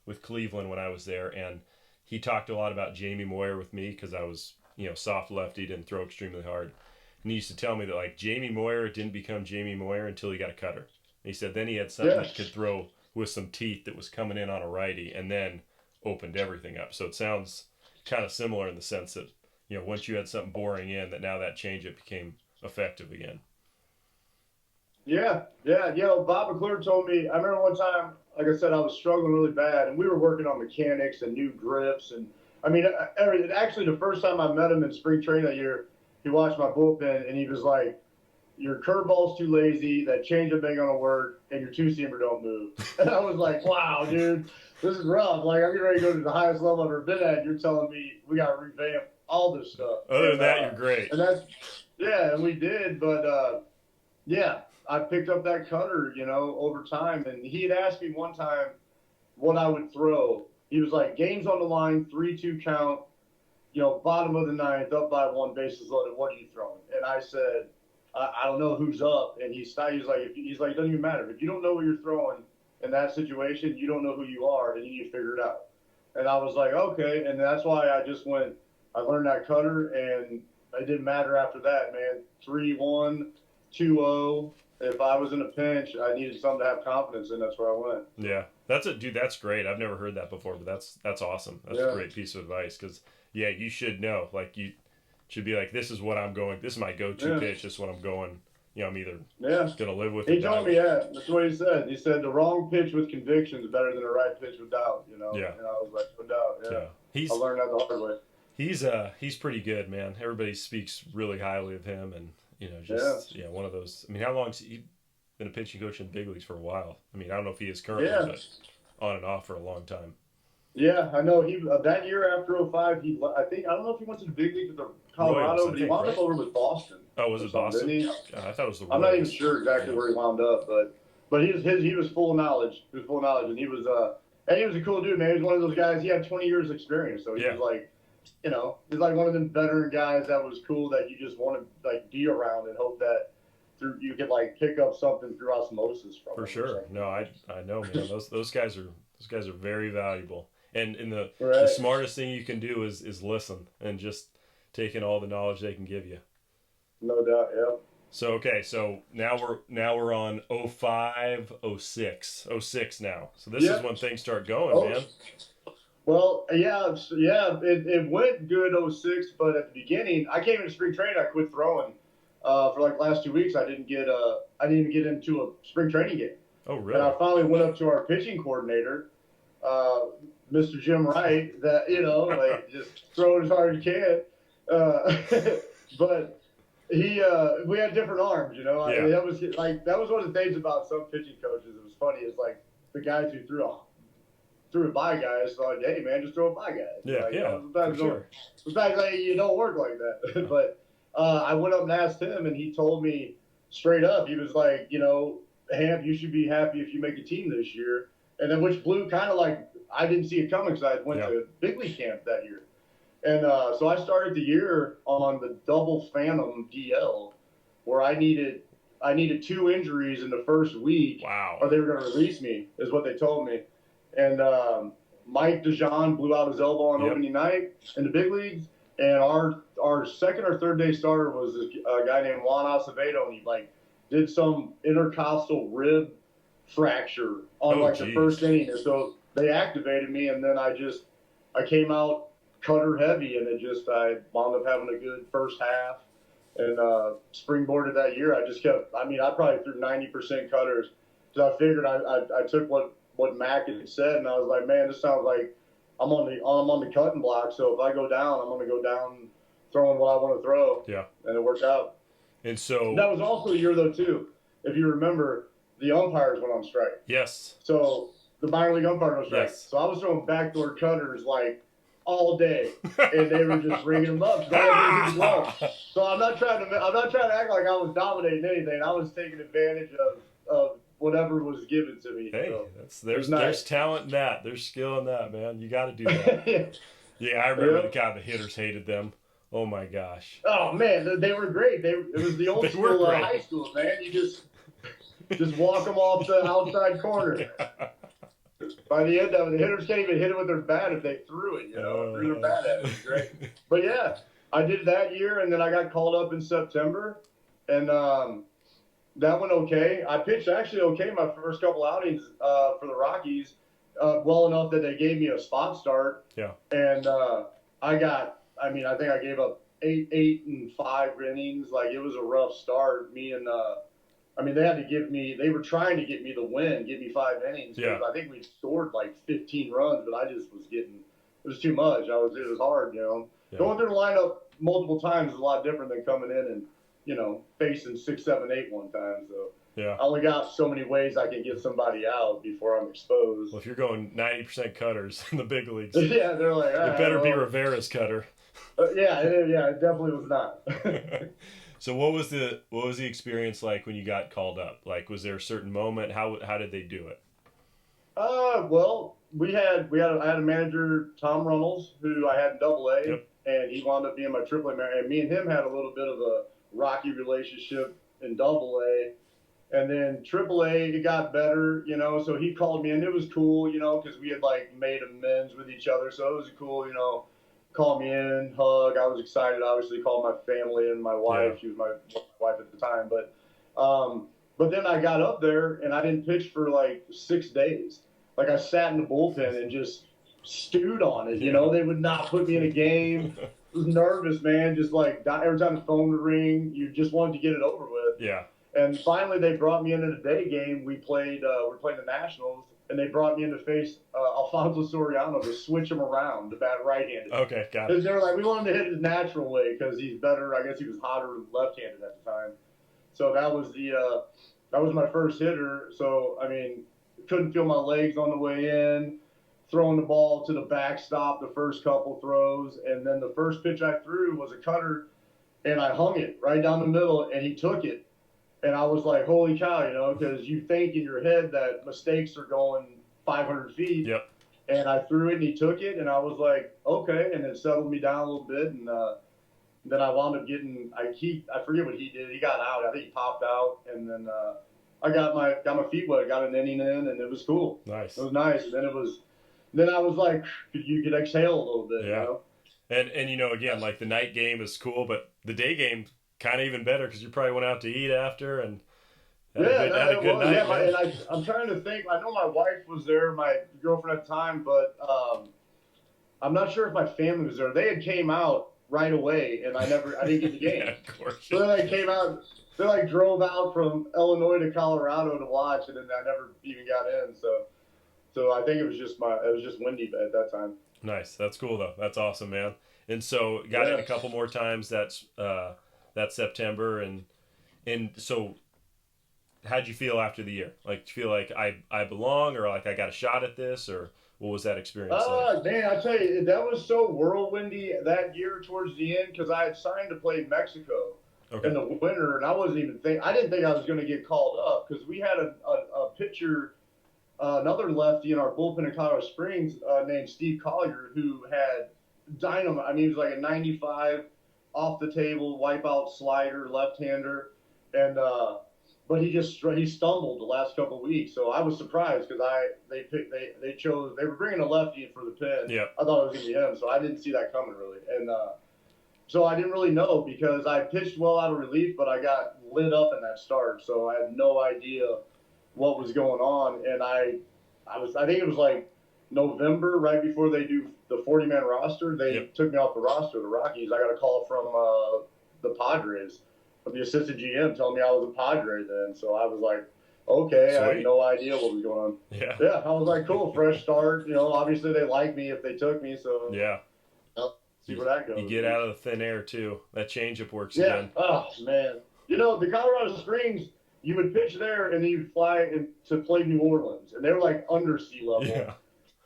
with Cleveland when I was there, and he talked a lot about Jamie Moyer with me because I was soft lefty, didn't throw extremely hard. And he used to tell me that like Jamie Moyer didn't become Jamie Moyer until he got a cutter. And he said then he had something that could throw with some teeth that was coming in on a righty, and then opened everything up. So it sounds kind of similar in the sense that once you had something boring in, that now that changeup became effective again. Yeah. Bob McClure told me. I remember one time, like I said, I was struggling really bad, and we were working on mechanics and new grips, and I mean, actually, the first time I met him in spring training that year, he watched my bullpen, and he was like, "Your curveball's too lazy. That changeup ain't gonna work, and your 2-seamer don't move." And I was like, "Wow, dude, this is rough. Like, I'm getting ready to go to the highest level I've ever been at. And you're telling me we got to revamp all this stuff." Other than that, you're great. And and we did. But yeah, I picked up that cutter, over time. And he had asked me one time what I would throw. He was like, "Game's on the line, 3-2 count, bottom of the ninth, up by 1, bases loaded. What are you throwing?" And I said, I don't know who's up. And he's like, it doesn't even matter. If you don't know what you're throwing in that situation, you don't know who you are, and you need to figure it out. And I was like, okay. And that's why I learned that cutter, and it didn't matter after that, man. 3-1, 2-0. If I was in a pinch, I needed something to have confidence in. That's where I went. Yeah, that's great. I've never heard that before, but that's awesome. That's a great piece of advice because, yeah, you should know. Like, you should be like, this is what I'm going. This is my go-to pitch. This is what I'm going. You know, I'm either gonna live with. He told me, that's what he said. He said the wrong pitch with conviction is better than a right pitch with doubt. You know. Yeah. And I was like, no doubt. Yeah. I learned that the hard way. He's pretty good, man. Everybody speaks really highly of him, and you know, just one of those. I mean, how long's he been a pitching coach in the big leagues for a while? I mean, I don't know if he is currently, but on and off for a long time. Yeah, I know. He that year after 05, I don't know if he went to the big leagues with the Colorado, but he wound up over with Boston. Oh, was it Boston? I thought it was the Royals. I'm not even sure exactly where he wound up, but he was full of knowledge. He was full of knowledge, and he was a cool dude, man. He was one of those guys. He had 20 years experience, so he was like, you know, he's like one of them veteran guys that was cool that you just want to like be around and hope that you could like pick up something through osmosis from. For sure. No, I know, man. Those guys are very valuable. And the smartest thing you can do is listen and just take in all the knowledge they can give you. No doubt, yeah. So now we're on 05, 06 now. So this is when things start going, man. Well, it went good 06, but at the beginning, I came into spring training. I quit throwing for like last 2 weeks. I didn't even get into a spring training game. Oh, really? And I finally went up to our pitching coordinator, Mr. Jim Wright, that like just throw it as hard as you can. But we had different arms, you know. I mean, that was one of the things about some pitching coaches. It was funny. It's like the guys who threw it by guys, like, hey man, just throw it by guys. Yeah, like, sometimes like, you don't work like that. But I went up and asked him, and he told me straight up. He was like, you know, Hamp, you should be happy if you make a team this year. And then which blew kind of like I didn't see it coming because I went to big league camp that year. And so I started the year on the double phantom DL, where I needed 2 injuries in the first week, or they were going to release me, is what they told me. And Mike DeJean blew out his elbow on opening night in the big leagues, and our second or third day starter was a guy named Juan Acevedo, and he like did some intercostal rib fracture on the first inning, and so they activated me, and then I came out cutter heavy, and I wound up having a good first half, and springboarded that year. I probably threw 90% cutters, because I figured I took what Mac had said, and I was like, man, this sounds like I'm on the cutting block, so if I go down, I'm going to go down throwing what I want to throw. Yeah. And it worked out. And so that was also a year, though, too. If you remember, the umpires went on strike. Yes. So the minor league umpires went on strike. Yes. So I was throwing backdoor cutters like all day, and they were just ringing them up. So I'm not trying to act like I was dominating anything. I was taking advantage of whatever was given to me. Hey, so there's talent in that. There's skill in that, man. You got to do that. I remember the hitters hated them. Oh my gosh. Oh man, they were great. It was the old school high school, man. You just walk them off the outside corner. By the end of it, the hitters can't even hit it with their bat if they threw it. Threw their bat at it. It was great. But yeah, I did that year, and then I got called up in September, and that went okay. I pitched actually okay my first couple outings for the Rockies, well enough that they gave me a spot start. Yeah. And I think I gave up 8 and 5 innings. Like, it was a rough start. They were trying to get me the win, give me 5 innings. Yeah. I think we scored like 15 runs, but I just it was too much. It was hard, you know. Yeah. Going through the lineup multiple times is a lot different than coming in and, facing 6, 7, 8 one time. So I only got so many ways I can get somebody out before I'm exposed. Well, if you're going 90% cutters in the big leagues, they're like, it better be Rivera's cutter. It definitely was not. So what was the experience like when you got called up? Like, was there a certain moment? How did they do it? Well, I had a manager, Tom Runnels, who I had in AA, and he wound up being my AAA manager. And me and him had a little bit of a rocky relationship in AA. And then AAA, it got better, so he called me, and it was cool, because we had, like, made amends with each other. So it was cool, call me in, hug. I was excited, obviously, called my family and my wife. She was my wife at the time. But then I got up there, and I didn't pitch for, like, 6 days. Like, I sat in the bullpen and just stewed on it, They would not put me in a game. was nervous, man. Just like every time the phone would ring, you just wanted to get it over with. Yeah. And finally, they brought me into the day game. We played. We're playing the Nationals, and they brought me in to face Alfonso Soriano to switch him around to bat right-handed. Okay, got it. Because they were like, we want him to hit his natural way because he's better. I guess he was hotter left-handed at the time. So that was my first hitter. So I mean, couldn't feel my legs on the way in. Throwing the ball to the backstop the first couple throws, and then the first pitch I threw was a cutter, and I hung it right down the middle, and he took it. And I was like, holy cow, you know, because you think in your head that mistakes are going 500 feet. Yep. And I threw it, and he took it, and I was like, okay. And it settled me down a little bit. And then I wound up getting, I forget what he did. He got out. I think he popped out. And then I got my feet wet, got an inning in, and it was cool. Nice. It was nice. And then I was like, you could exhale a little bit, yeah. You know? And you know, again, like the night game is cool, but the day game kind of even better because you probably went out to eat after and had a good night. Yeah, and I'm trying to think. I know my wife was there, my girlfriend at the time, but I'm not sure if my family was there. They had came out right away, and I didn't get the game. Yeah, of course. So they came out. They like drove out from Illinois to Colorado to watch, and then I never even got in. So I think it was just windy at that time. Nice. That's cool though. That's awesome, man. And so got in a couple more times that September and so how'd you feel after the year? Like, do you feel like I belong, or like I got a shot at this, or what was that experience like? Man, I tell you, that was so whirlwindy that year towards the end because I had signed to play Mexico in the winter, and I didn't think I was going to get called up because we had a pitcher, another lefty in our bullpen in Colorado Springs named Steve Collier, who had dynamite. I mean, he was like a 95 off the table wipeout slider left-hander, and but he stumbled the last couple of weeks. So I was surprised because they were bringing a lefty in for the pin. Yeah. I thought it was gonna be him, so I didn't see that coming really, and so I didn't really know because I pitched well out of relief, but I got lit up in that start, so I had no idea what was going on, and I think it was like November, right before they do the 40-man roster, they took me off the roster, the Rockies. I got a call from the Padres, from the assistant GM, telling me I was a Padre then. So I was like, okay, I had no idea what was going on. Yeah. Yeah, I was like, cool, fresh start. You know, obviously they like me if they took me, so yeah. See where that goes. You get out of the thin air too. That changeup works again. again. Oh man, you know the Colorado Springs. You would pitch there, and then you'd fly to play New Orleans, and they were like under sea level. Yeah.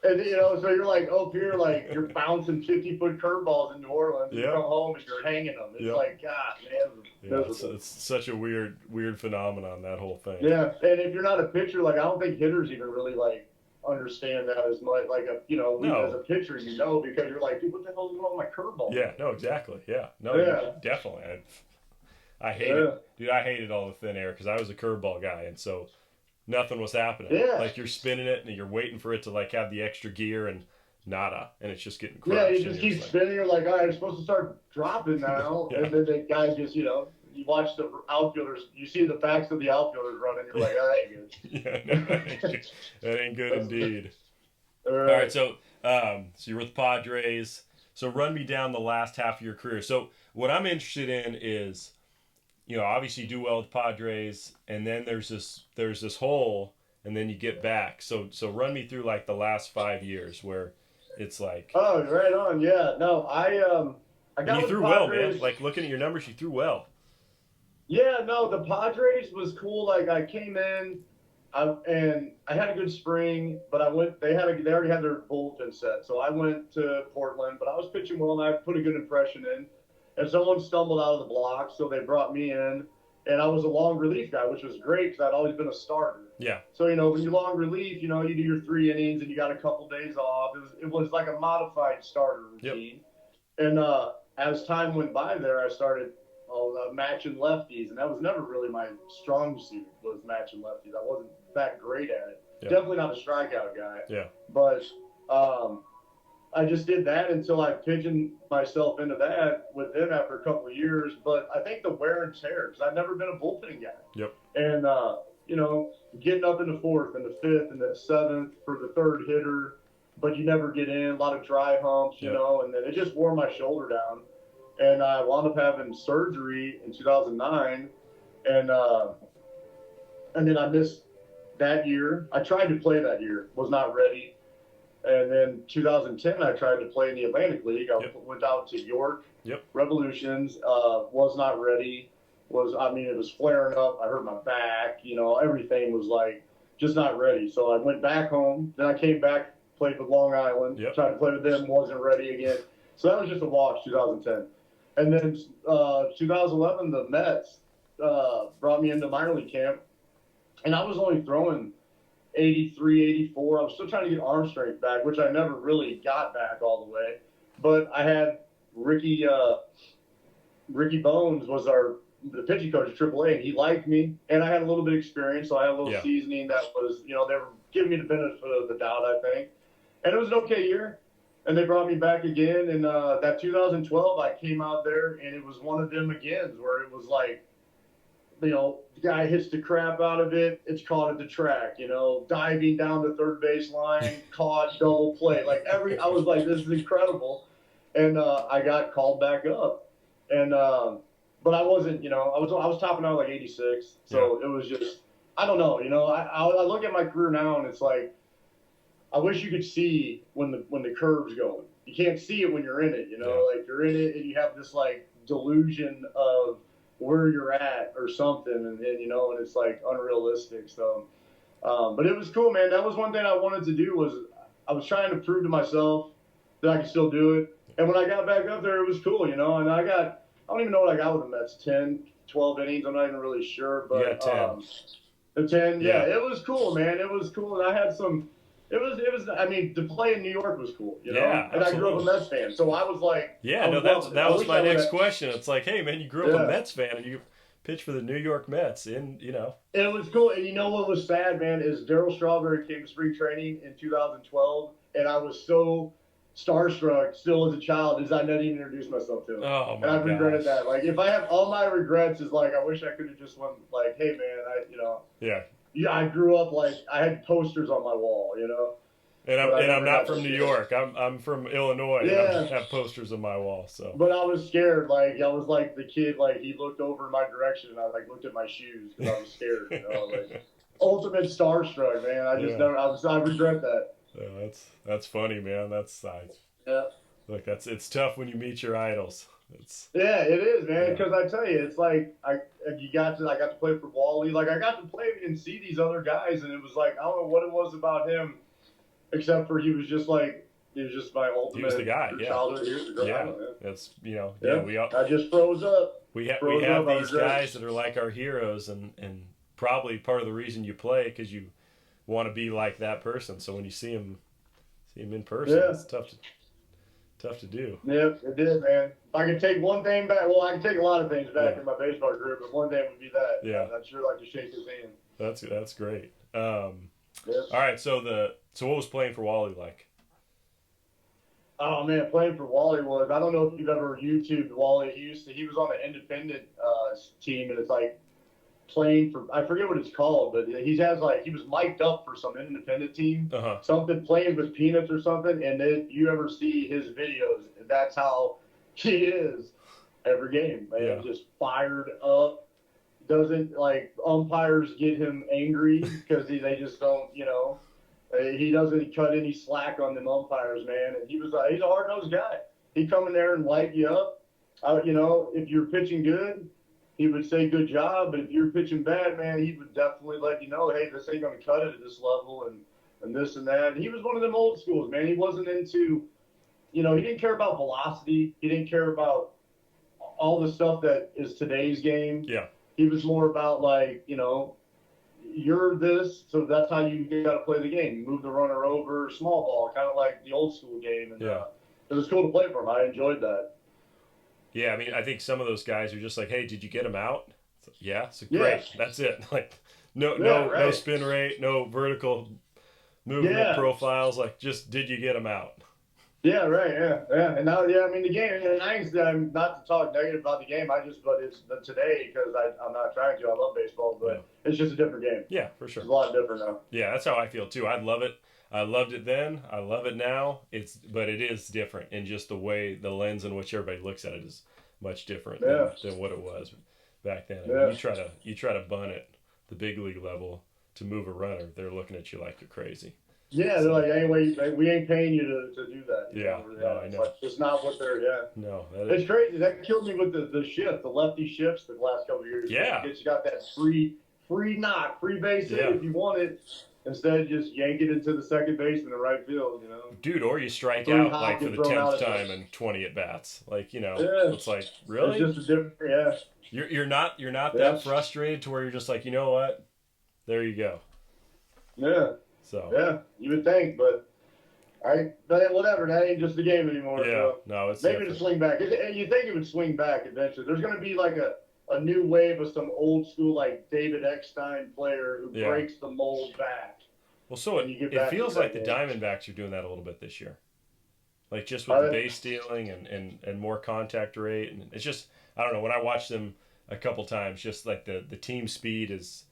And you know, so you're like up here, like you're bouncing 50-foot curveballs in New Orleans. And you come home and you're hanging them. It's like, God, man. Yeah, it's such a weird phenomenon, that whole thing. Yeah, and if you're not a pitcher, like I don't think hitters even really like understand that as much. Like as a pitcher, you know, because you're like, dude, what the hell is wrong with my curveball? Yeah, no, exactly. Yeah, no, definitely. I hated it. Dude, I hated all the thin air because I was a curveball guy, and so nothing was happening. Yeah. Like you're spinning it and you're waiting for it to like have the extra gear and nada, and it's just getting crushed. Yeah, you just keep spinning. You're like, all right, I'm supposed to start dropping now. And then the guy just, you watch the outfielders, you see the backs of the outfielders running. You're like, that ain't good. Yeah, no, that ain't good indeed. All right, so you're with the Padres. So run me down the last half of your career. So what I'm interested in is, obviously you do well with Padres, and then there's this hole, and then you get back. So run me through like the last 5 years where it's like. Oh, right on. Yeah. No, I got. You threw well, man. Like looking at your numbers, you threw well. Yeah. No, the Padres was cool. Like I came in, and I had a good spring, but I went. They already had their bullpen set, so I went to Portland. But I was pitching well, and I put a good impression in. And someone stumbled out of the block, so they brought me in, and I was a long relief guy, which was great because I'd always been a starter. Yeah. So, when you're long relief, you do your 3 innings and you got a couple days off. It was like a modified starter routine. Yep. And as time went by there, I started matching lefties, and that was never really my strong suit, was matching lefties. I wasn't that great at it. Yeah. Definitely not a strikeout guy. Yeah. But I just did that until I pigeoned myself into that with them after a couple of years. But I think the wear and tear, because I've never been a bullpen guy. Yep. And, getting up in the 4th and the 5th and the 7th for the 3rd hitter, but you never get in, a lot of dry humps, and then it just wore my shoulder down. and I wound up having surgery in 2009, and then I missed that year. I tried to play that year, was not ready. And then 2010, I tried to play in the Atlantic League. I went out to York Revolutions, was not ready. It was flaring up. I hurt my back. Everything was like just not ready. So I went back home. Then I came back, played with Long Island, tried to play with them, wasn't ready again. So that was just a wash, 2010. And then 2011, the Mets brought me into minor league camp, and I was only throwing 83, 84. I was still trying to get arm strength back, which I never really got back all the way. But I had Ricky Bones was the pitching coach at AAA, and he liked me, and I had a little bit of experience, so I had a little seasoning that was, they were giving me the benefit of the doubt, I think. And it was an okay year, and they brought me back again. And that 2012, I came out there, and it was one of them again where it was like, the guy hits the crap out of it. It's caught at the track, diving down the third base line, caught, double play. I was like, this is incredible. And I got called back up. And, but I wasn't, I was topping out like 86. So it was just, I don't know, I look at my career now and it's like, I wish you could see when the curve's going. You can't see it when you're in it, like you're in it and you have this like delusion of where you're at or something, and then and it's like unrealistic. So but it was cool, man. That was one thing I wanted to do, was I was trying to prove to myself that I could still do it. And when I got back up there, it was cool, and I don't even know what I got with the Mets, 10, 12 innings, I'm not even really sure, but 10. The 10, yeah, it was cool, man. It was cool, and I had some. It was. I mean, to play in New York was cool, Yeah, and I grew up a Mets fan, so I was like, that was my next question. It's like, hey, man, you grew up a Mets fan, and you pitched for the New York Mets, and It was cool, and what was sad, man, is Darryl Strawberry came to spring training in 2012, and I was so starstruck still as a child as I didn't even introduce myself to him. Oh my And I regretted that. Like, if I have all my regrets, is like I wish I could have just went like, hey, man, I grew up like I had posters on my wall, And I'm not from New York. I'm from Illinois. Yeah. And I have posters on my wall. So. But I was scared. Like I was like the kid. Like he looked over in my direction, and I like looked at my shoes because I was scared. Like ultimate starstruck, man. I just never. I regret that. Yeah, that's funny, man. Look, it's tough when you meet your idols. Yeah, it is, man. Because I tell you, it's like I got to play for Wally. Like I got to play and see these other guys, and it was like I don't know what it was about him, except for he was just my ultimate. He was the guy. Childhood. Yeah, that's we all. I just froze up. We have these guys that are like our heroes, and probably part of the reason you play because you want to be like that person. So when you see him in person, it's tough to do. Yep, it did, man. If I could take one thing back, well, I can take a lot of things back in my baseball career, but one thing would be that. Yeah, I'd sure like to shake his hand. That's great. All right, so what was playing for Wally like? Oh man, playing for Wally was, I don't know if you've ever YouTubed Wally. He was on an independent team, and it's like playing for, I forget what it's called, but he was mic'd up for some independent team, something playing with peanuts or something, and then you ever see his videos, that's how he is every game, man. Just fired up. Doesn't, like, umpires get him angry because they just don't, he doesn't cut any slack on them umpires, man. And he's a hard-nosed guy. He'd come in there and light you up. If you're pitching good, he would say good job, but if you're pitching bad, man, he would definitely let you know, hey, this ain't going to cut it at this level and this and that. And he was one of them old schools, man. He wasn't into, he didn't care about velocity. He didn't care about all the stuff that is today's game. Yeah. He was more about, like, you're this, so that's how you got to play the game. Move the runner over, small ball, kind of like the old school game. And it was cool to play for him. I enjoyed that. Yeah, I mean, I think some of those guys are just like, hey, did you get him out? Yeah, so great. That's it. Like, no spin rate, no vertical movement profiles. Like, just did you get him out? Yeah, right. Yeah. And now, I mean, the game. And not to talk negative about the game. But it's today because I'm not trying to. I love baseball, but it's just a different game. Yeah, for sure. It's a lot different now. Yeah, that's how I feel too. I love it. I loved it then. I love it now. But it is different in just the way, the lens in which everybody looks at it is much different Yeah. than what it was back then. I Yeah. mean, you try to bunt at the big league level to move a runner, they're looking at you like you're crazy. Yeah, they're like, anyway, we ain't paying you to do that. Yeah, no, I know. Like, it's not what they're, No, it's crazy. That killed me with the lefty shifts the last couple of years. Yeah. Because you got that free knock, free base hit if you want it, instead of just yank it into the second base in the right field, you know. Dude, or you strike out like for the 10th time and 20 at bats. Like, you know, it's like, really? It's just a different, You're not that frustrated to where you're just like, you know what? There you go. Yeah. So. Yeah, you would think, but whatever. That ain't just the game anymore. Yeah. So No, it's maybe to swing back. You think it would swing back eventually? There's going to be like a new wave of some old school like David Eckstein player who breaks the mold back. Well, so it feels like the Diamondbacks are doing that a little bit this year. Like just with the base stealing and more contact rate. And it's just, I don't know, when I watch them a couple times, just like the team speed is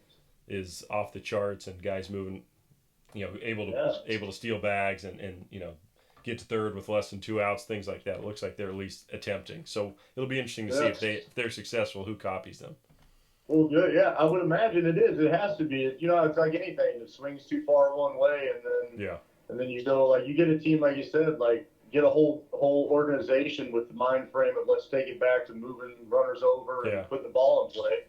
off the charts and guys moving, you know, able to steal bags and you know, get to third with less than 2 outs, things like that. It looks like they're at least attempting. So it'll be interesting to see if they're successful, who copies them. Well, good, yeah. I would imagine it is. It has to be. You know, it's like anything. It swings too far one way, and then you go like you get a team like you said, like get a whole organization with the mind frame of let's take it back to moving runners over and putting the ball in play.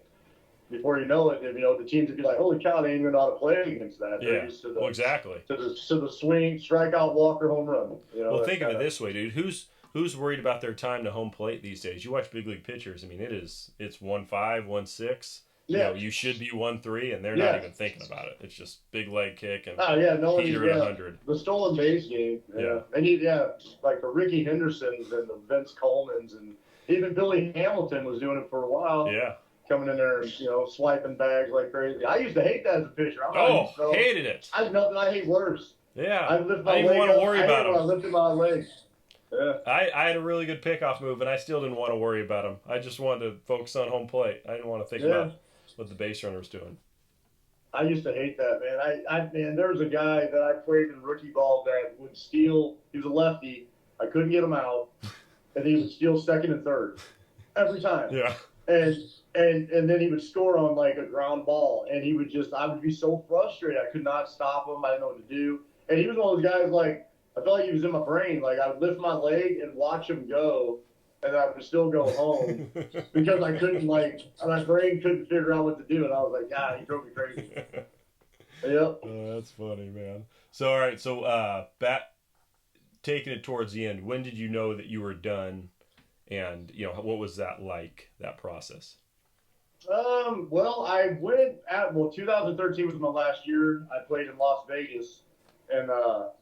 Before you know it, you know the teams would be like, "Holy cow, they ain't even know how to play against that." Yeah, well, exactly. To the swing, strikeout, walker, home run. You know, well, think of it this way, dude. Who's worried about their time to home plate these days? You watch big league pitchers. I mean, it's 1-5, 1-6. Yeah. You know, you should be 1-3, and they're not even thinking about it. It's just big leg kick and heater at 100. The stolen base game. Yeah. And like the Ricky Hendersons and the Vince Colemans and even Billy Hamilton was doing it for a while. Yeah. Coming in there, you know, swiping bags like crazy. I used to hate that as a pitcher. Hated it. I have nothing I hate worse. Yeah. I didn't want to worry about them. I lifted my legs. Yeah. I had a really good pickoff move, and I still didn't want to worry about him. I just wanted to focus on home plate. I didn't want to think about what the base runner was doing. I used to hate that, man. Man, there was a guy that I played in rookie ball that would steal. He was a lefty. I couldn't get him out, and he would steal second and third every time. Yeah. And then he would score on like a ground ball, and I would be so frustrated. I could not stop him. I didn't know what to do. And he was one of those guys like, I felt like he was in my brain. Like I would lift my leg and watch him go, and I would still go home because I couldn't my brain couldn't figure out what to do, and I was like, God, he drove me crazy. Yep. Oh, that's funny, man. So all right, so taking it towards the end, when did you know that you were done, and you know what was that like, that process? Well, I went 2013 was my last year. I played in Las Vegas, and at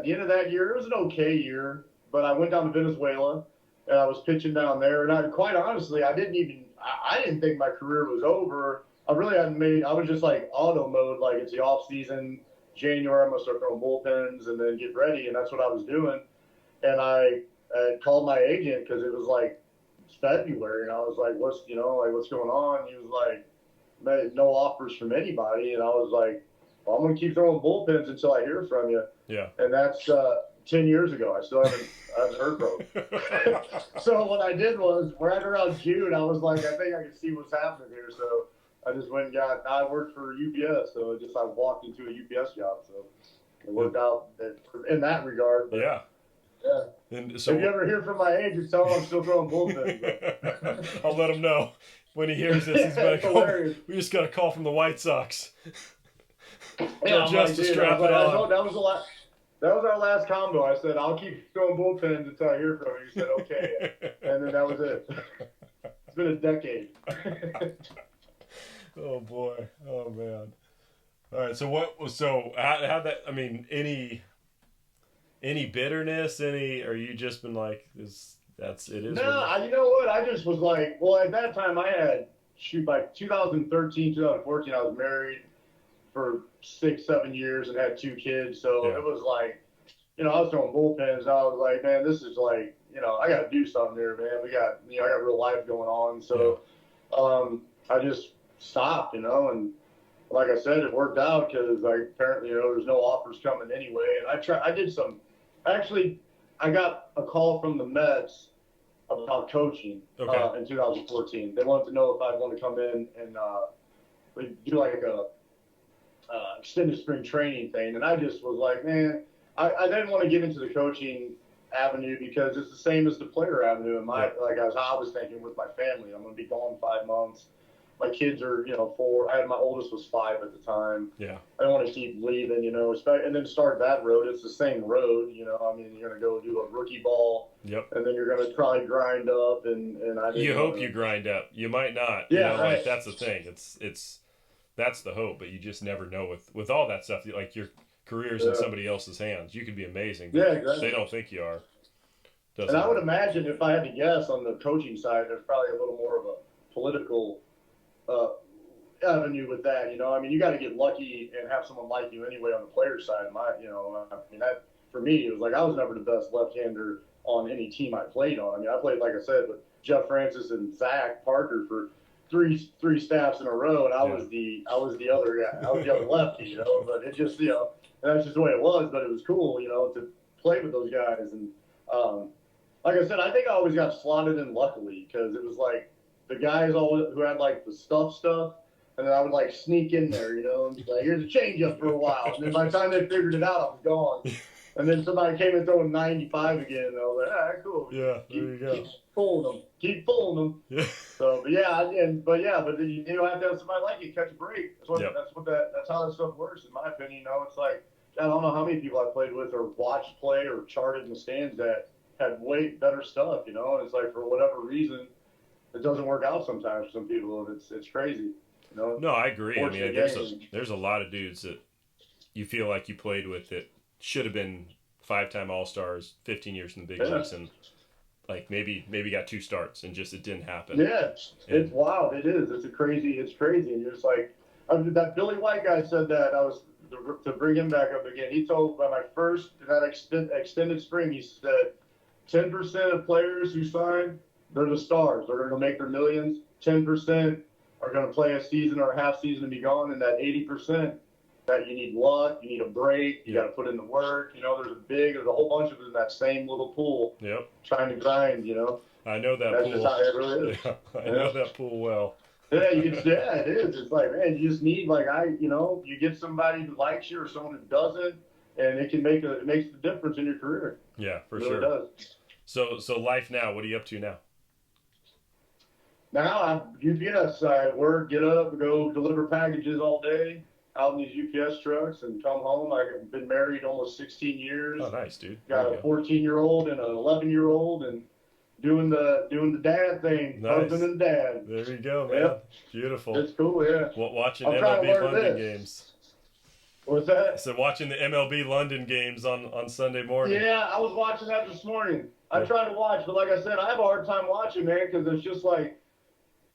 the end of that year, it was an okay year, but I went down to Venezuela, and I was pitching down there, and quite honestly, I didn't think my career was over. I was just like auto mode, like it's the off season, January, I'm gonna start throwing bullpens and then get ready, and that's what I was doing. And I called my agent because it was like February, and I was like, what's going on? He was like, no offers from anybody, and I was like, well, I'm going to keep throwing bullpens until I hear from you. Yeah. And that's 10 years ago. I still haven't heard from him. So what I did was, right around June, I was like, I think I can see what's happening here. So I just went and I worked for UPS, so I walked into a UPS job. So it worked out in that regard. But, yeah. And so, if you ever hear from my agent, tell him I'm still throwing bullpens. I'll let him know when he hears this. He's going to call. We just got a call from the White Sox. Yeah, just to strap it on. That was our last combo. I said, I'll keep throwing bullpens until I hear from you. He said, okay. And then that was it. It's been a decade. Oh, boy. Oh, man. All right. So how that, I mean, any bitterness, or you just been like, it is? No, you know what? I just was like, well, at that time I had, by 2013, 2014, I was married for 6-7 years and had 2 kids. So it was like, I was throwing bullpens. And I was like, man, this is like, I got to do something here, man. I got real life going on. So I just stopped, and like I said, it worked out because apparently, there's no offers coming anyway. And I got a call from the Mets about coaching in 2014. They wanted to know if I'd want to come in and we do like a extended spring training thing. And I just was like, man, I didn't want to get into the coaching avenue because it's the same as the player avenue. And like as I was thinking with my family, I'm going to be gone 5 months. My kids are, 4. My oldest was 5 at the time. Yeah. I don't want to keep leaving, and then start that road. It's the same road, you're going to go do a rookie ball. Yep. And then you're going to try grind up, and you hope you grind up. You might not. Yeah. Like that's the thing. It's that's the hope, but you just never know with all that stuff. Like your career's in somebody else's hands. You could be amazing. But exactly. They don't think you are. And I would imagine if I had to guess on the coaching side, there's probably a little more of a political avenue with that. You got to get lucky and have someone like you anyway on the player side. That for me, it was like I was never the best left-hander on any team I played on. I played, like I said, with Jeff Francis and Zach Parker for three staffs in a row, and I was the other guy. I was the other lefty, But it just, and that's just the way it was. But it was cool, to play with those guys. And like I said, I think I always got slotted in luckily because it was like the guys who had like the stuff, and then I would like sneak in there, and be like, here's a changeup for a while. And then by the time they figured it out, I was gone. And then somebody came and throwing 95 again, and I was like, all right, cool. Yeah, there you go. Keep pulling them. Yeah. So, but then you have to have somebody like you catch a break. That's how that stuff works, in my opinion. It's like I don't know how many people I played with or watched play or charted in the stands that had way better stuff, And it's like for whatever reason, it doesn't work out sometimes for some people. It's crazy, No, I agree. There's a lot of dudes that you feel like you played with that should have been 5-time All-Stars, 15 years in the big leagues, and like maybe got 2 starts and just it didn't happen. Yeah, it's wild. It is. It's crazy. And you're just like that Billy White guy said that. I was to bring him back up again. He told by my first extended spring, he said 10% of players who sign, they're the stars. They're going to make their millions. 10% are going to play a season or a half season and be gone, and that 80%. That you need luck, you need a break, you got to put in the work. There's a whole bunch of them in that same little pool. Yep. Trying to grind. I know that That's pool. just how it really is. Yeah, I know that pool well. Yeah, it is. It's like, man, you just need you get somebody who likes you or someone who doesn't, and it makes the difference in your career. Yeah, for sure. It does. So life now. What are you up to now? Now I'm UPS. I work, get up, go deliver packages all day out in these UPS trucks and come home. I've been married almost 16 years. Oh, nice, dude. Got a 14-year-old and an 11-year-old, and doing the dad thing, nice. Husband and dad. There you go, man. Yep. Beautiful. It's cool, yeah. Watching MLB London games. What's that? So watching the MLB London games on Sunday morning. Yeah, I was watching that this morning. I tried to watch, but like I said, I have a hard time watching, man, because it's just like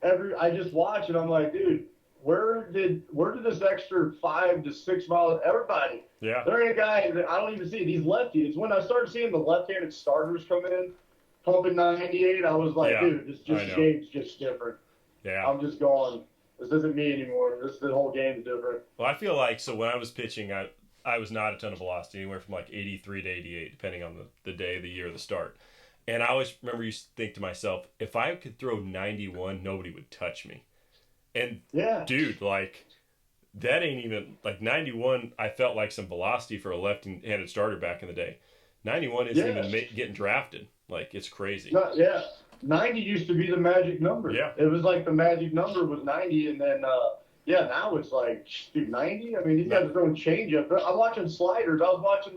I just watch and I'm like, dude, where did this extra 5 to 6 miles? Everybody. Yeah. There ain't a guy that I don't even see these lefties. When I started seeing the left-handed starters come in, pumping 98, I was like, dude, this game's just different. Yeah. I'm just going, this isn't me anymore. The whole game's different. Well, I feel like, so when I was pitching, I was not a ton of velocity, anywhere from like 83 to 88, depending on the day, the year, the start. And I always remember used to think to myself, if I could throw 91, nobody would touch me. And dude, like that ain't even like 91. I felt like some velocity for a left-handed starter back in the day. 91 isn't even getting drafted. Like it's crazy. 90 used to be the magic number. Yeah, it was like the magic number was 90, and then now it's like, dude, 90. I mean, these guys are throwing changeup. I'm watching sliders. I was watching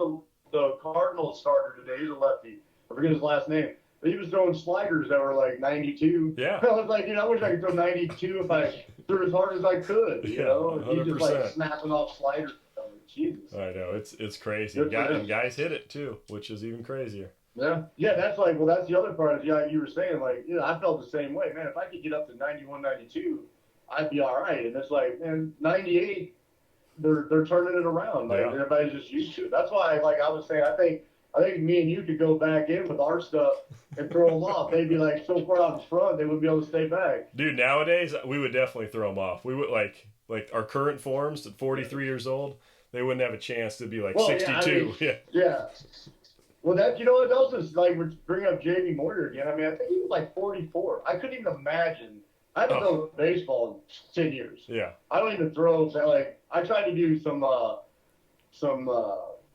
the Cardinals starter today. He's a lefty. I forget his last name. He was throwing sliders that were like 92. Yeah. I was like, I wish I could throw 92 if I threw as hard as I could. You know, 100%. He just like snapping off sliders. Jesus. I know it's crazy. And guys hit it too, which is even crazier. Yeah. That's like, well, that's the other part of you were saying. Like, I felt the same way, man. If I could get up to 91, 92, I'd be all right. And it's like, man, 98, they're turning it around. Like everybody's just used to it. That's why, like I was saying, I think me and you could go back in with our stuff and throw them off. They'd be like so far out in front, they wouldn't be able to stay back. Dude, nowadays we would definitely throw them off. We would like our current forms at 43 years old, they wouldn't have a chance to be like 62. Yeah. Well, that you know what else is like we're bringing up Jamie Moyer again. I mean, I think he was like 44. I couldn't even imagine. I haven't thrown baseball in 10 years. Yeah. I don't even throw. Like I tried to do some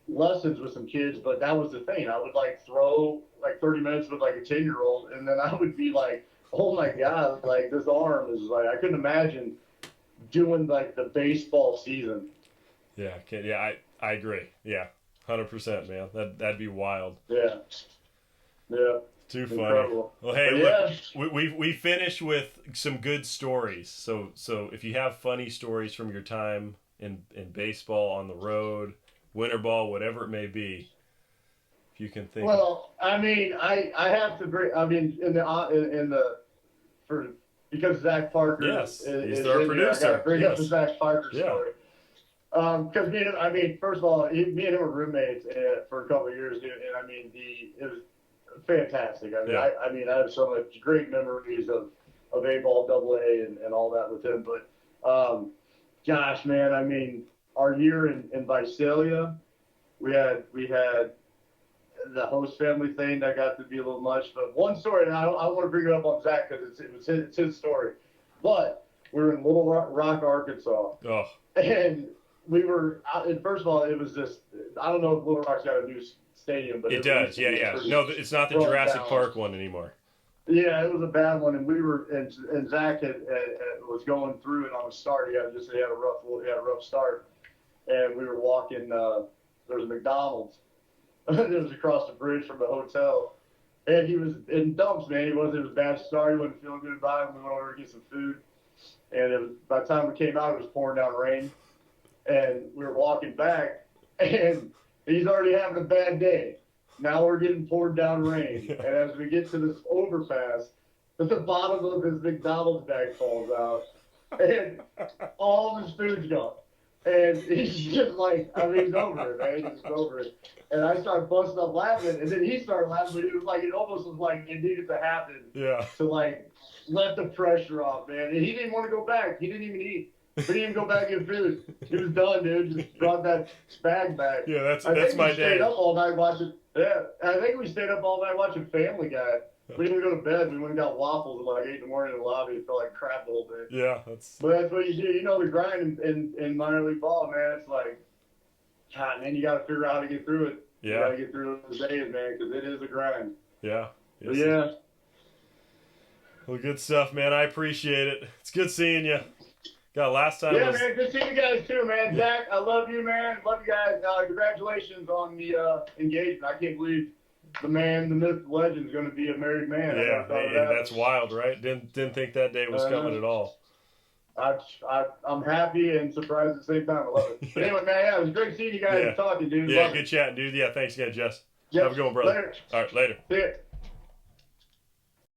lessons with some kids, but that was the thing. I would like throw like 30 minutes with like a 10-year-old, and then I would be like, oh my god, like this arm is like I couldn't imagine doing like the baseball season. Yeah. I agree. Yeah. 100%, man. That'd be wild. Yeah. Yeah. Too funny. Incredible. Well, hey, But look, we finished with some good stories. So if you have funny stories from your time in baseball, on the road, winter ball, whatever it may be, if you can think. Well, I mean, I have to bring. I mean, because Zach Parker. Yes, he's is our in producer. There, I got to bring up the Yes. Zach Parker Yeah. story. Because I mean, first of all, me and him were roommates for a couple of years, and I mean, it was fantastic. I mean, Yeah. I have so much great memories of A-ball, AA, and all that with him. But gosh, man, I mean, our year in Visalia, we had the host family thing that got to be a little much. But one story, and I want to bring it up on Zach because it's his story. But we were in Little Rock, Arkansas, Oh. and we were. And first of all, it was just I don't know if Little Rock's got a new stadium, but It does. Yeah. No, it's not the Jurassic Park one anymore. Yeah, it was a bad one, and we were and Zach was going through it on the start. He had a rough start, and we were walking. There was a McDonald's. It was across the bridge from the hotel, and he was in dumps, man. It was a bad start. He wasn't feeling good about it. We went over to get some food, and by the time we came out, it was pouring down rain, and we were walking back, and he's already having a bad day. Now we're getting poured down rain, and as we get to this overpass, the bottom of his McDonald's bag falls out, and all of his food's gone. And he's just like, I mean, he's over it, man. He's over it. And I started busting up laughing, and then he started laughing, but it was like, it almost was like it needed to happen to, like, let the pressure off, man. And he didn't want to go back. He didn't even eat. He didn't even go back and get food. He was done, dude. Just brought that bag back. Yeah, that's my day. I think we stayed up all night watching, I think we stayed up all night watching Family Guy. We didn't go to bed. We went and got waffles at like 8 in the morning in the lobby. It felt like crap the whole day. Yeah, But that's what you do. You know the grind in minor league ball, man. It's like, God, man, you got to figure out how to get through it. Yeah. You got to get through those days, man, because it is a grind. Yeah. Yes. Yeah. Well, good stuff, man. I appreciate it. It's good seeing you. God, last time man, good seeing you guys too, man. Zach, I love you, man. Love you guys. Congratulations on the engagement. I can't believe the man, the myth, the legend is going to be a married man. Yeah, that's wild, right? Didn't think that day was coming at all. I'm happy and surprised at the same time. I love it. But anyway, man, it was great seeing you guys and talking, dude. Yeah, good chatting, dude. Yeah, thanks again, Jess. Have a good one, brother. Later. All right, later. See ya.